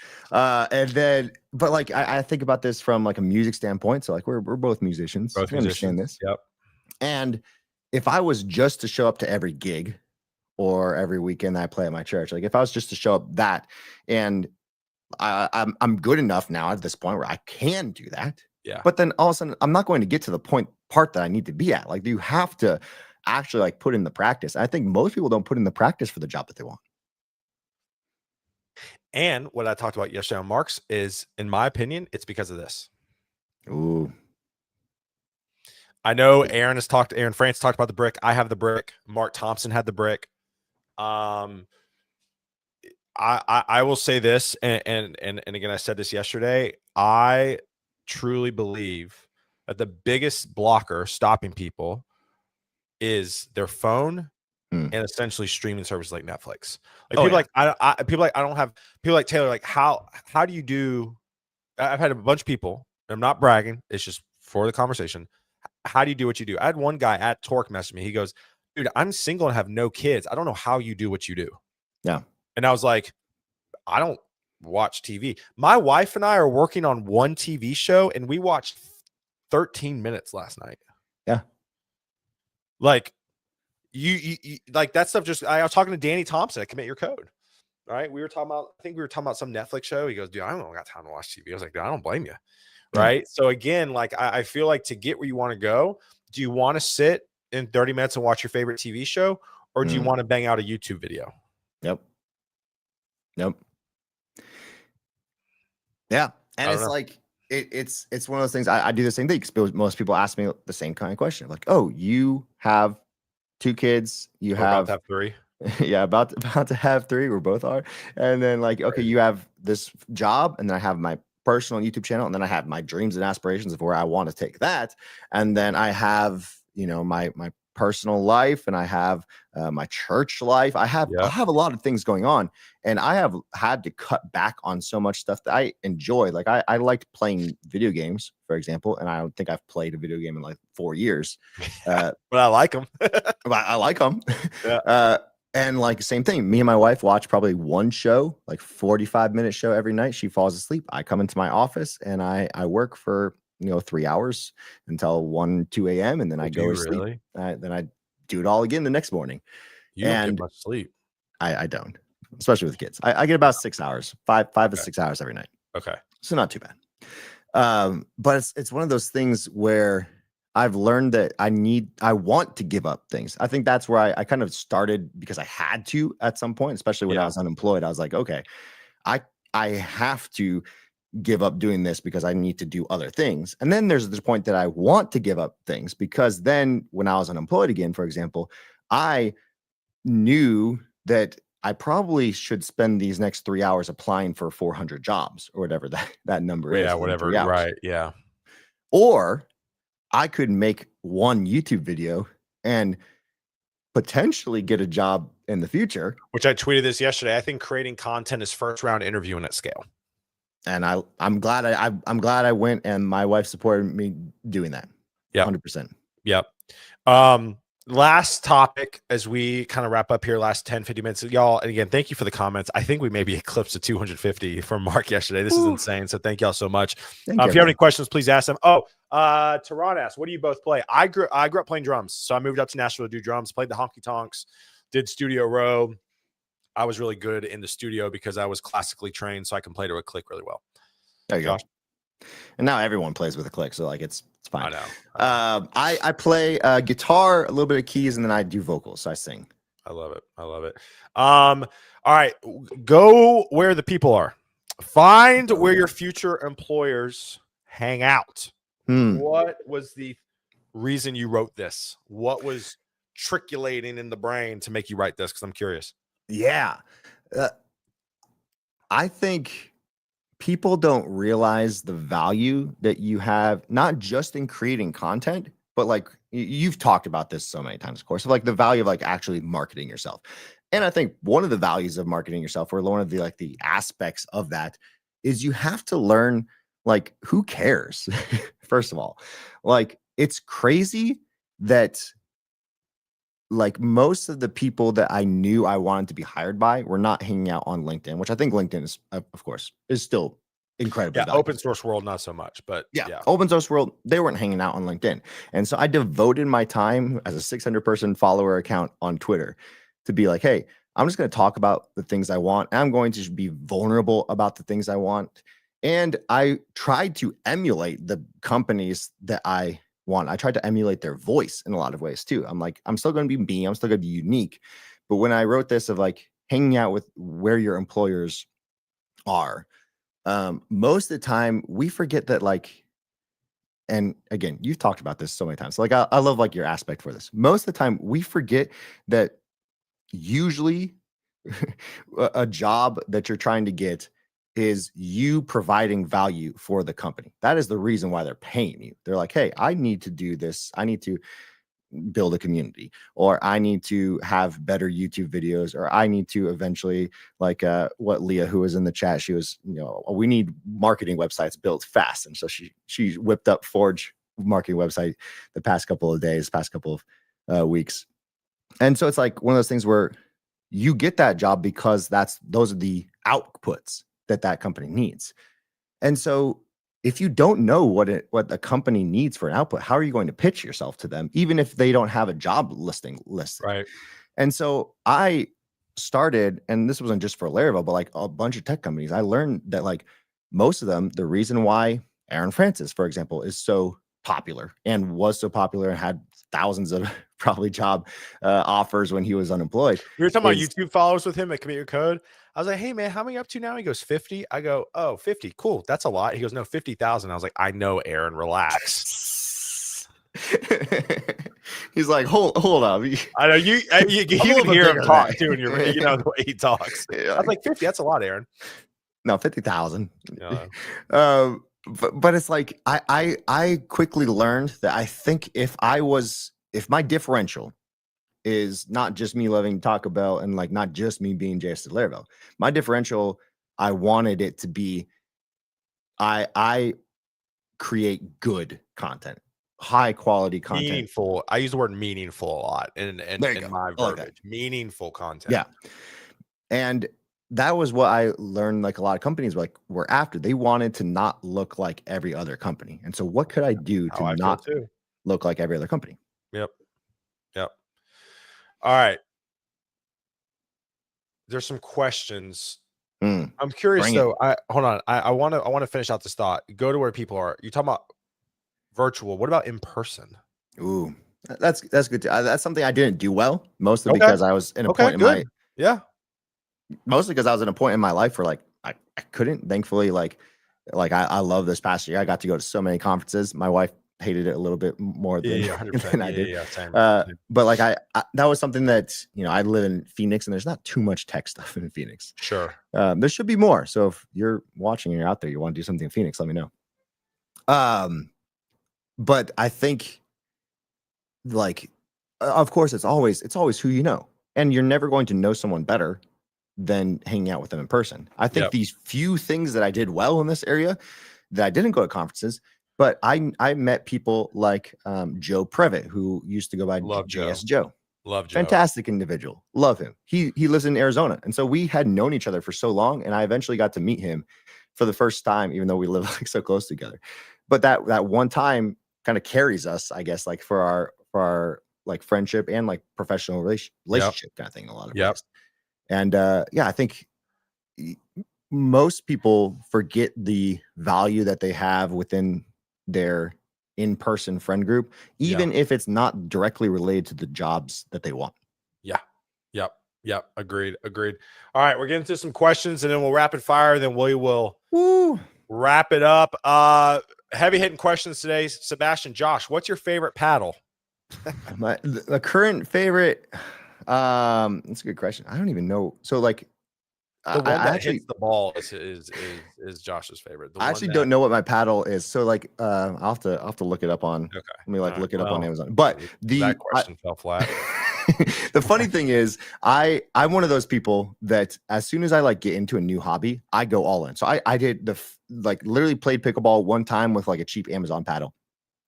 And then, but like I think about this from like a music standpoint. So like we're both musicians. Both We understand musicians. this. Yep. And if I was just to show up to every gig or every weekend that I play at my church, like if I was just to show up that, and I'm good enough now at this point where I can do that. Yeah. But then all of a sudden, I'm not going to get to the part that I need to be at. Like, you have to actually like put in the practice. I think most people don't put in the practice for the job that they want. And what I talked about yesterday on Marks is, in my opinion, it's because of this. Ooh. I know Aaron France talked about the brick. I have the brick. Mark Thompson had the brick. I will say this, and again, I said this yesterday. I truly believe that the biggest blocker stopping people is their phone and essentially streaming services like Netflix. Like people like I don't have people like Taylor. Like how do you do? I've had a bunch of people. I'm not bragging. It's just for the conversation. How do you do what you do? I had one guy at Torque message me. He goes, "Dude, I'm single and have no kids. I don't know how you do what you do." Yeah. And I was like, I don't watch TV. My wife and I are working on one TV show, and we watched 13 minutes last night. Yeah. Like you like that stuff. Just I was talking to Danny Thompson at Commit Your Code. All right. I think we were talking about some Netflix show. He goes, "Dude, I don't got time to watch TV." I was like, "Dude, I don't blame you." Right. So again, like I feel like to get where you want to go, do you want to sit in 30 minutes and watch your favorite TV show, or do you want to bang out a YouTube video? Yep. Yeah. And it's like, it's one of those things. I do the same thing, because most people ask me the same kind of question. Like, oh, you have 2 kids, you about to have 3. Yeah, about to have 3. We both are. And then like, okay, you have this job, and then I have my personal YouTube channel, and then I have my dreams and aspirations of where I want to take that. And then I have, my personal life, and I have my church life. I have a lot of things going on, and I have had to cut back on so much stuff that I enjoy. Like I liked playing video games, for example, and I don't think I've played a video game in like 4 years. But I like them. I like them. Yeah. And like same thing, me and my wife watch probably one show, like 45-minute show every night. She falls asleep. I come into my office and I work for 3 hours until 1-2 a.m. and then I go to sleep. Really? Then I do it all again the next morning. You don't get much sleep. I don't, especially with kids. I get about 6 hours, five to 6 hours every night. Okay, so not too bad. But it's one of those things where I've learned that I want to give up things. I think that's where I kind of started, because I had to at some point, especially when I was unemployed. I was like, okay, I have to give up doing this because I need to do other things. And then there's this point that I want to give up things, because then when I was unemployed again, for example, I knew that I probably should spend these next 3 hours applying for 400 jobs or whatever that number is. Yeah, whatever. Right. Yeah. Or I could make one YouTube video, but potentially get a job in the future. Which I tweeted this yesterday. I think creating content is first round interviewing at scale. And I'm glad I went, and my wife supported me doing that. Yeah, 100%. Yep. Last topic as we kind of wrap up here, last 10, 50 minutes. Y'all, and again, thank you for the comments. I think we maybe eclipsed the 250 from Mark yesterday. This is insane. So thank y'all so much. If you have any questions, please ask them. Tehran asked, what do you both play? I grew up playing drums. So I moved up to Nashville to do drums, played the honky tonks, did Studio Row. I was really good in the studio because I was classically trained, so I can play to a click really well. There you go. And now everyone plays with a click, so like it's fine. I know. I play guitar, a little bit of keys, and then I do vocals. So I sing. I love it. All right, go where the people are. Find where your future employers hang out. What was the reason you wrote this? What was trickulating in the brain to make you write this? Because I'm curious. Yeah, I think people don't realize the value that you have, not just in creating content, but like you've talked about this so many times, of course, of like the value of like actually marketing yourself. And I think one of the values of marketing yourself, or one of the like the aspects of that, is you have to learn like who cares. First of all, like it's crazy that like most of the people that I knew I wanted to be hired by were not hanging out on LinkedIn, which I think LinkedIn is, of course, is still incredibly valuable. Open source world, not so much, but yeah, open source world, they weren't hanging out on LinkedIn. And so I devoted my time as a 600 person follower account on Twitter to be like, hey, I'm just going to talk about the things I want. And I'm going to be vulnerable about the things I want. And I tried to emulate the companies that I want. I tried to emulate their voice in a lot of ways too. I'm like, I'm still going to be me. I'm still going to be unique. But when I wrote this of like hanging out with where your employers are, most of the time we forget that like, and again, you've talked about this so many times. So like, I love like your aspect for this. Most of the time we forget that usually a job that you're trying to get is you providing value for the company. That is the reason why they're paying you. They're like, hey, I need to do this. I need to build a community, or I need to have better YouTube videos, or I need to eventually like what Leah, who was in the chat, she was, we need marketing websites built fast. And so she whipped up Forge marketing website the past couple of days, past couple of weeks. And so it's like one of those things where you get that job because those are the outputs that company needs. And so if you don't know what the company needs for an output, how are you going to pitch yourself to them, even if they don't have a job listing listed? Right. And so I started, and this wasn't just for Laravel, but like a bunch of tech companies, I learned that like most of them, the reason why Aaron Francis, for example, is so popular and was so popular and had thousands of probably job offers when he was unemployed. We were talking about YouTube followers with him at Commit Your Code. I was like, hey man, how many up to now? He goes 50. I go, oh, 50. Cool. That's a lot. He goes, no, 50,000. I was like, I know, Aaron, relax. He's like, hold up. I know you can hear him talk too, and the way he talks. I was like, 50. That's a lot, Aaron. No, 50,000. But it's like I quickly learned that I think if my differential is not just me loving Taco Bell and like not just me being JS Laravel, my differential, I wanted it to be I create good content, high quality content, meaningful. I use the word meaningful a lot in my verbiage. Like meaningful content. Yeah, and that was what I learned. Like a lot of companies were after. They wanted to not look like every other company, and so what could I do to not look like every other company? Yep. All right. There's some questions. I'm curious though. Hold on. I want to finish out this thought. Go to where people are. You're talking about virtual. What about in person? Ooh, that's good. That's something I didn't do well, mostly because I was in a point in my mostly because I was in a point in my life where like I couldn't. Thankfully, like I love this past year. I got to go to so many conferences. My wife hated it a little bit more than I did. Yeah, same. But like I that was something that I live in Phoenix, and there's not too much tech stuff in Phoenix. Sure. There should be more. So if you're watching and you're out there, you want to do something in Phoenix, let me know. But I think like of course, it's always who you know, and you're never going to know someone better than hanging out with them in person. I think Yep. these few things that I did well in this area, that I didn't go to conferences, but I met people like Joe Previtt, who used to go by Love JS Joe. Joe. Love Joe. Fantastic individual. Love him. He lives in Arizona. And so we had known each other for so long. And I eventually got to meet him for the first time, even though we live like so close together. But that one time kind of carries us, I guess, like for our like friendship and like professional relationship kind of thing in a lot of ways. And yeah, I think most people forget the value that they have within their in-person friend group, even if it's not directly related to the jobs that they want. Yep. Agreed. All right, we're getting to some questions and then we'll rapid fire. Then we will wrap it up. Heavy hitting questions today. Sebastian, Josh, what's your favorite paddle? The current favorite, that's a good question. I don't even know. So like, The one that actually hits the ball is Josh's favorite. I actually don't know what my paddle is. So like, I'll have to look it up on. Okay. Let me look it up on Amazon. But that question fell flat. The funny thing is, I'm one of those people that as soon as I like get into a new hobby, I go all in. So I did literally played pickleball one time with like a cheap Amazon paddle,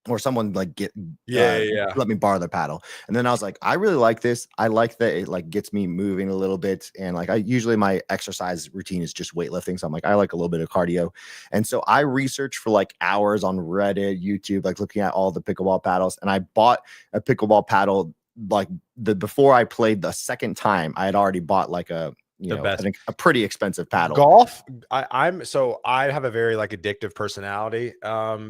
or someone like let me borrow their paddle. And then I was like, I really like this. I like that it like gets me moving a little bit. And like usually my exercise routine is just weightlifting. So I'm like, I like a little bit of cardio. And so I researched for like hours on Reddit, YouTube, like looking at all the pickleball paddles. And I bought a pickleball paddle like before I played the second time. I had already bought like I think a pretty expensive paddle. Golf, I have a very like addictive personality,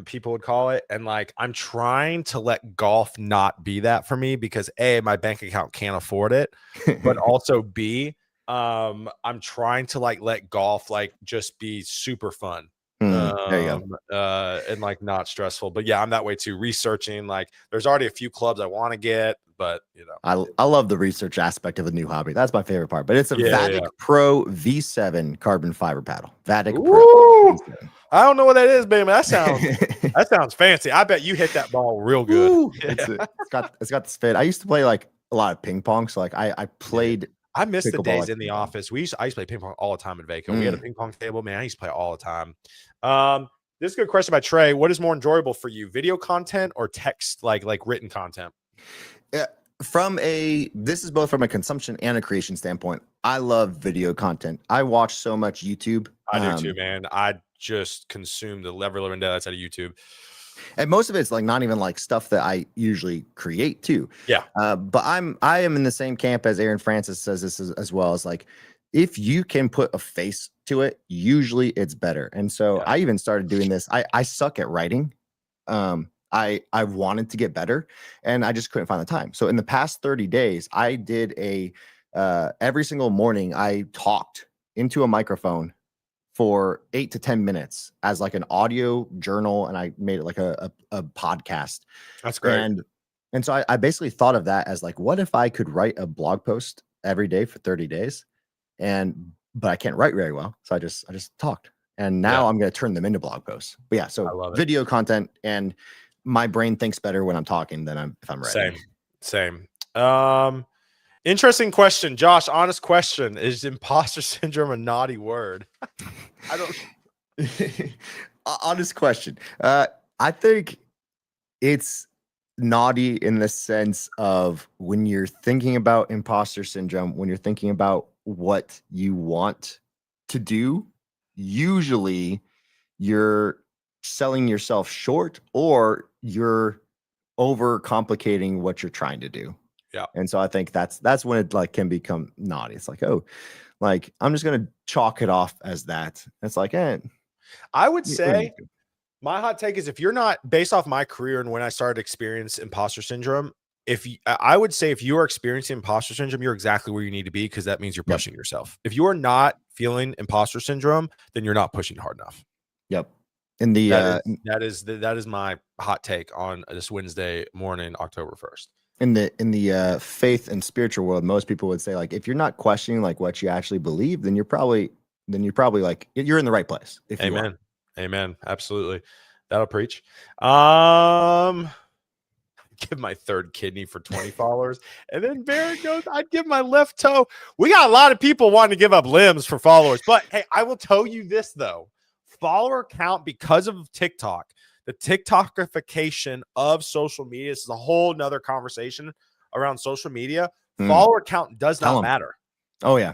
people would call it, and like I'm trying to let golf not be that for me because A, my bank account can't afford it, but also B, I'm trying to like let golf like just be super fun. There you go. And like not stressful. But yeah, I'm that way too. Researching, like there's already a few clubs I want to get, but I love the research aspect of a new hobby. That's my favorite part. But it's a Vatic Pro V7 carbon fiber paddle. Vatic Pro V7. I don't know what that is, baby. That sounds fancy. I bet you hit that ball real good. It's got the spin. I used to play like a lot of ping pong. So like I played. I miss the days in the office. I used to play ping pong all the time at Vaco. We had a ping pong table, man. I used to play all the time. This is a good question by Trey. What is more enjoyable for you, video content or text, like written content? Yeah, this is both from a consumption and a creation standpoint. I love video content. I watch so much YouTube. I do too, man. I just consume the level of that's out of YouTube. And most of it's like not even like stuff that I usually create too. Yeah. But I am in the same camp as Aaron Francis says this as well, as like, if you can put a face to it, usually it's better. And so I even started doing this. I suck at writing. I wanted to get better and I just couldn't find the time. So in the past 30 days, I did every single morning I talked into a microphone for 8 to 10 minutes as like an audio journal, and I made it like a podcast. That's great. And so I basically thought of that as like, what if I could write a blog post every day for 30 days? But I can't write very well. So I just talked. And now I'm going to turn them into blog posts. But yeah, so video content, and my brain thinks better when I'm talking than if I'm writing. Same. Interesting question, Josh. Honest question: is imposter syndrome a naughty word? I don't. Honest question. I think it's naughty in the sense of when you're thinking about imposter syndrome, when you're thinking about what you want to do, usually you're selling yourself short or you're over complicating what you're trying to do. Yeah. And so I think that's when it like can become naughty. It's like, oh, like I'm just gonna chalk it off as that. It's like, I would say my hot take is, if you're not, based off my career and when I started experiencing imposter syndrome, I would say if you are experiencing imposter syndrome, you're exactly where you need to be, because that means you're pushing yourself. If you are not feeling imposter syndrome, then you're not pushing hard enough. Yep. In the that is my hot take on this Wednesday morning, October 1st. In the faith and spiritual world, most people would say, like, if you're not questioning like what you actually believe, then you're probably like you're in the right place. Amen. Absolutely. That'll preach. give my third kidney for 20 followers. And then Barrett goes, I'd give my left toe. We got a lot of people wanting to give up limbs for followers. But hey, I will tell you this, though. Follower count, because of TikTok, the TikTokification of social media, this is a whole nother conversation around social media. Follower count does not matter. Oh, yeah.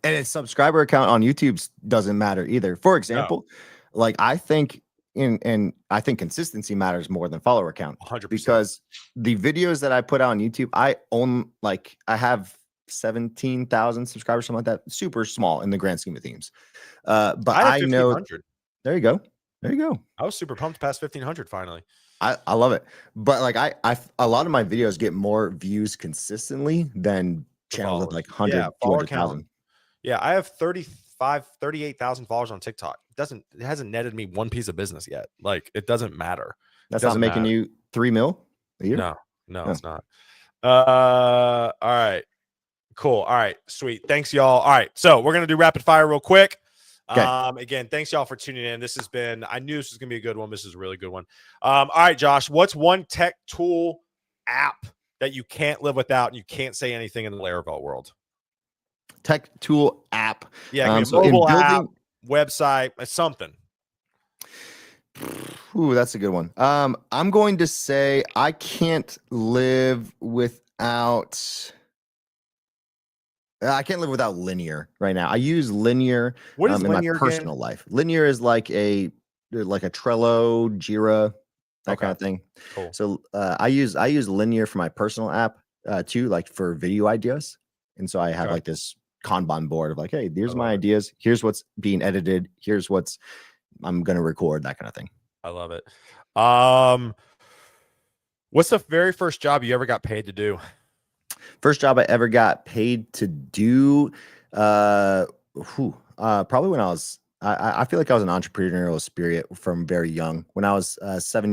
And its subscriber account on YouTube doesn't matter either. For example, like I think I think consistency matters more than follower count. 100%. Because the videos that I put out on YouTube, I have 17,000 subscribers, something like that. Super small in the grand scheme of things. But I know. There you go. There you go. I was super pumped past 1,500 finally. I love it. But like a lot of my videos get more views consistently than channels with like 100, 200,000. Yeah, I have 38,000 followers on TikTok. It hasn't netted me one piece of business yet. Like, it doesn't matter. That's not making you $3 million a year? No, it's not. All right. Cool. All right. Sweet. Thanks, y'all. All right. So we're going to do rapid fire real quick. Okay. Again, thanks y'all for tuning in. This has been, I knew this was going to be a good one. This is a really good one. All right, Josh, what's one tech tool app that you can't live without and you can't say anything in the Laravel world? Tech tool app. Yeah, so mobile app, website, something. Ooh, that's a good one. I'm going to say I can't live without Linear right now. I use Linear in Linear my personal life. Linear is like a Trello, Jira, that kind of thing. Cool. So I use Linear for my personal app too, like for video ideas. And so I have like this Kanban board of like, hey, here's my ideas. Here's what's being edited. Here's what's I'm going to record, that kind of thing. I love it. What's the very first job you ever got paid to do? First job I ever got paid to do, probably when I was, I feel like I was an entrepreneurial spirit from very young. When I was 6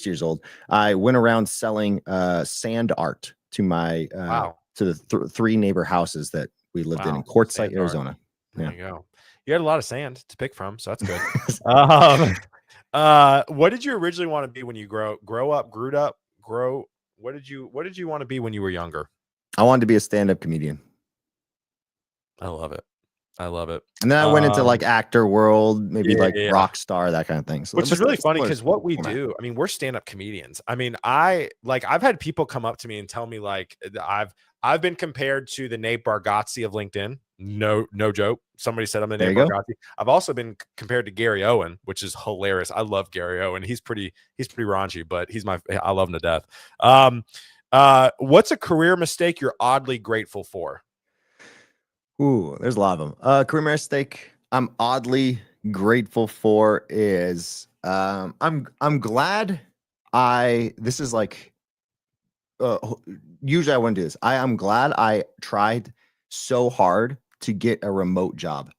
years old, I went around selling sand art to my to the three neighbor houses that we lived in Quartzsite, Arizona. There you go. You had a lot of sand to pick from, so that's good. What did you originally want to be when you grew up? What did you want to be when you were younger? I wanted to be a stand-up comedian. I love it. And then I went into like actor world, maybe rock star, that kind of thing. So which is really funny because what we do, I mean, we're stand-up comedians. I mean, I've had people come up to me and tell me like I've been compared to the Nate Bargatze of LinkedIn. No joke. Somebody said I'm the Nate Bargatze. I've also been compared to Gary Owen, which is hilarious. I love Gary Owen. He's pretty raunchy, but I love him to death. What's a career mistake you're oddly grateful for? Ooh, there's a lot of them. Career mistake I'm oddly grateful for is I'm glad this is like usually I wouldn't do this. I'm glad I tried so hard to get a remote job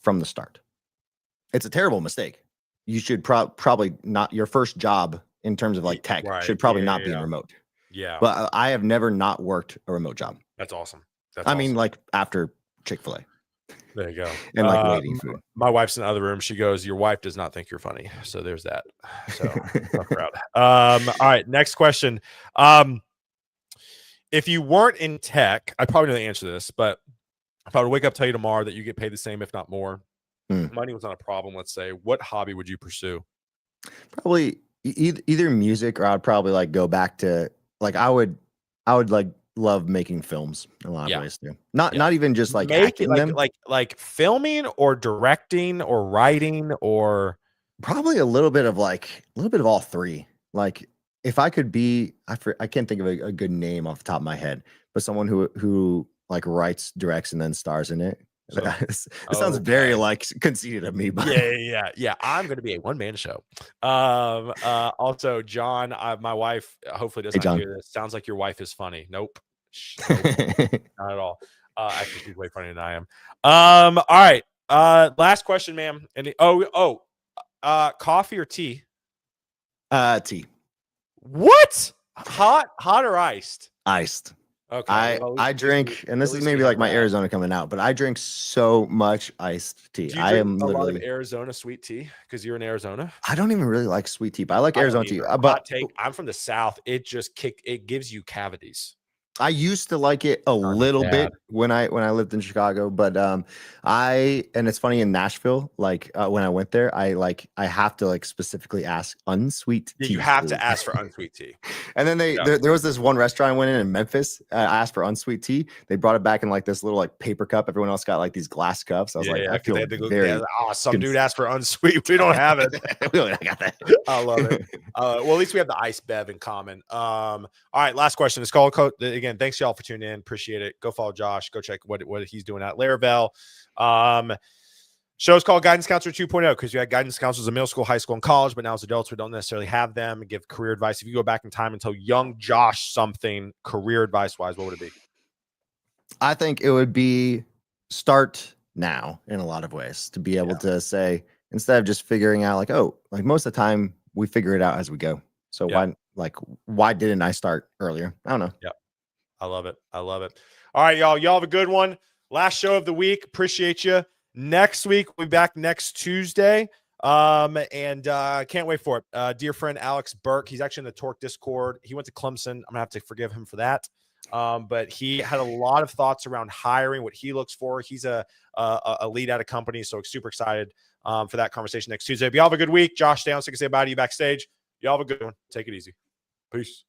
from the start. It's a terrible mistake. You should probably not, your first job in terms of like tech should probably not be remote. Yeah. But I have never not worked a remote job. That's awesome. I mean, like after Chick-fil-A. There you go. And like waiting food. My wife's in the other room. She goes, your wife does not think you're funny. So there's that. So tough crowd. All right. Next question. If you weren't in tech, I probably know the answer to this, but if I would wake up, tell you tomorrow that you get paid the same, if not more, money was not a problem, let's say, what hobby would you pursue? Probably either music, or I'd probably like go back to like, I would like love making films in a lot of ways too. Not even just like acting them. Like filming or directing or writing, or probably a little bit of all three. Like if I could be, I can't think of a good name off the top of my head, but someone who like writes, directs, and then stars in it. So, it sounds very like conceited of me, but yeah. I'm going to be a one-man show. Also, John, my wife hopefully doesn't hear this. Sounds like your wife is funny. Nope. Not at all. Actually, she's way funnier than I am. All right. Last question, ma'am. And coffee or tea? Tea. What? Hot or iced? Iced. Okay. Well, I drink, and this is maybe like my Arizona coming out, but I drink so much iced tea. Do you I drink am a lot of literally. Arizona sweet tea because you're in Arizona? I don't even really like sweet tea, but I like I don't Arizona tea. either. But Hot take. I'm from the South. It gives you cavities. I used to like it a little bit when I lived in Chicago, but and it's funny in Nashville, like when I went there, I have to like specifically ask unsweet Yeah, tea. you have to ask for unsweet tea. And then there was this one restaurant I went in Memphis. I asked for unsweet tea. They brought it back in like this little like paper cup. Everyone else got like these glass cups. I was like, I feel very. Some dude asked for unsweet. We don't have it. We don't got that. I love it. Well, at least we have the ice bev in common. All right, last question. It's called again. Thanks y'all for tuning in. Appreciate it. Go follow Josh. Go check what he's doing at Laravel. Show's called Guidance Counselor 2.0 because you had guidance counselors in middle school, high school, and college, but now as adults, we don't necessarily have them. Give career advice. If you go back in time and tell young Josh something career advice wise, what would it be? I think it would be start now in a lot of ways to be able to say, instead of just figuring out like, oh, like most of the time we figure it out as we go. So why didn't I start earlier? I don't know. Yeah. I love it. I love it. All right, y'all. Y'all have a good one. Last show of the week. Appreciate you. Next week, we'll be back next Tuesday. And can't wait for it. Dear friend Alex Burke, he's actually in the Torque Discord. He went to Clemson. I'm gonna have to forgive him for that. But he had a lot of thoughts around hiring, what he looks for. He's a lead at a company, so super excited for that conversation next Tuesday. But y'all have a good week. Josh, stay on so I can say bye to you backstage. Y'all have a good one. Take it easy. Peace.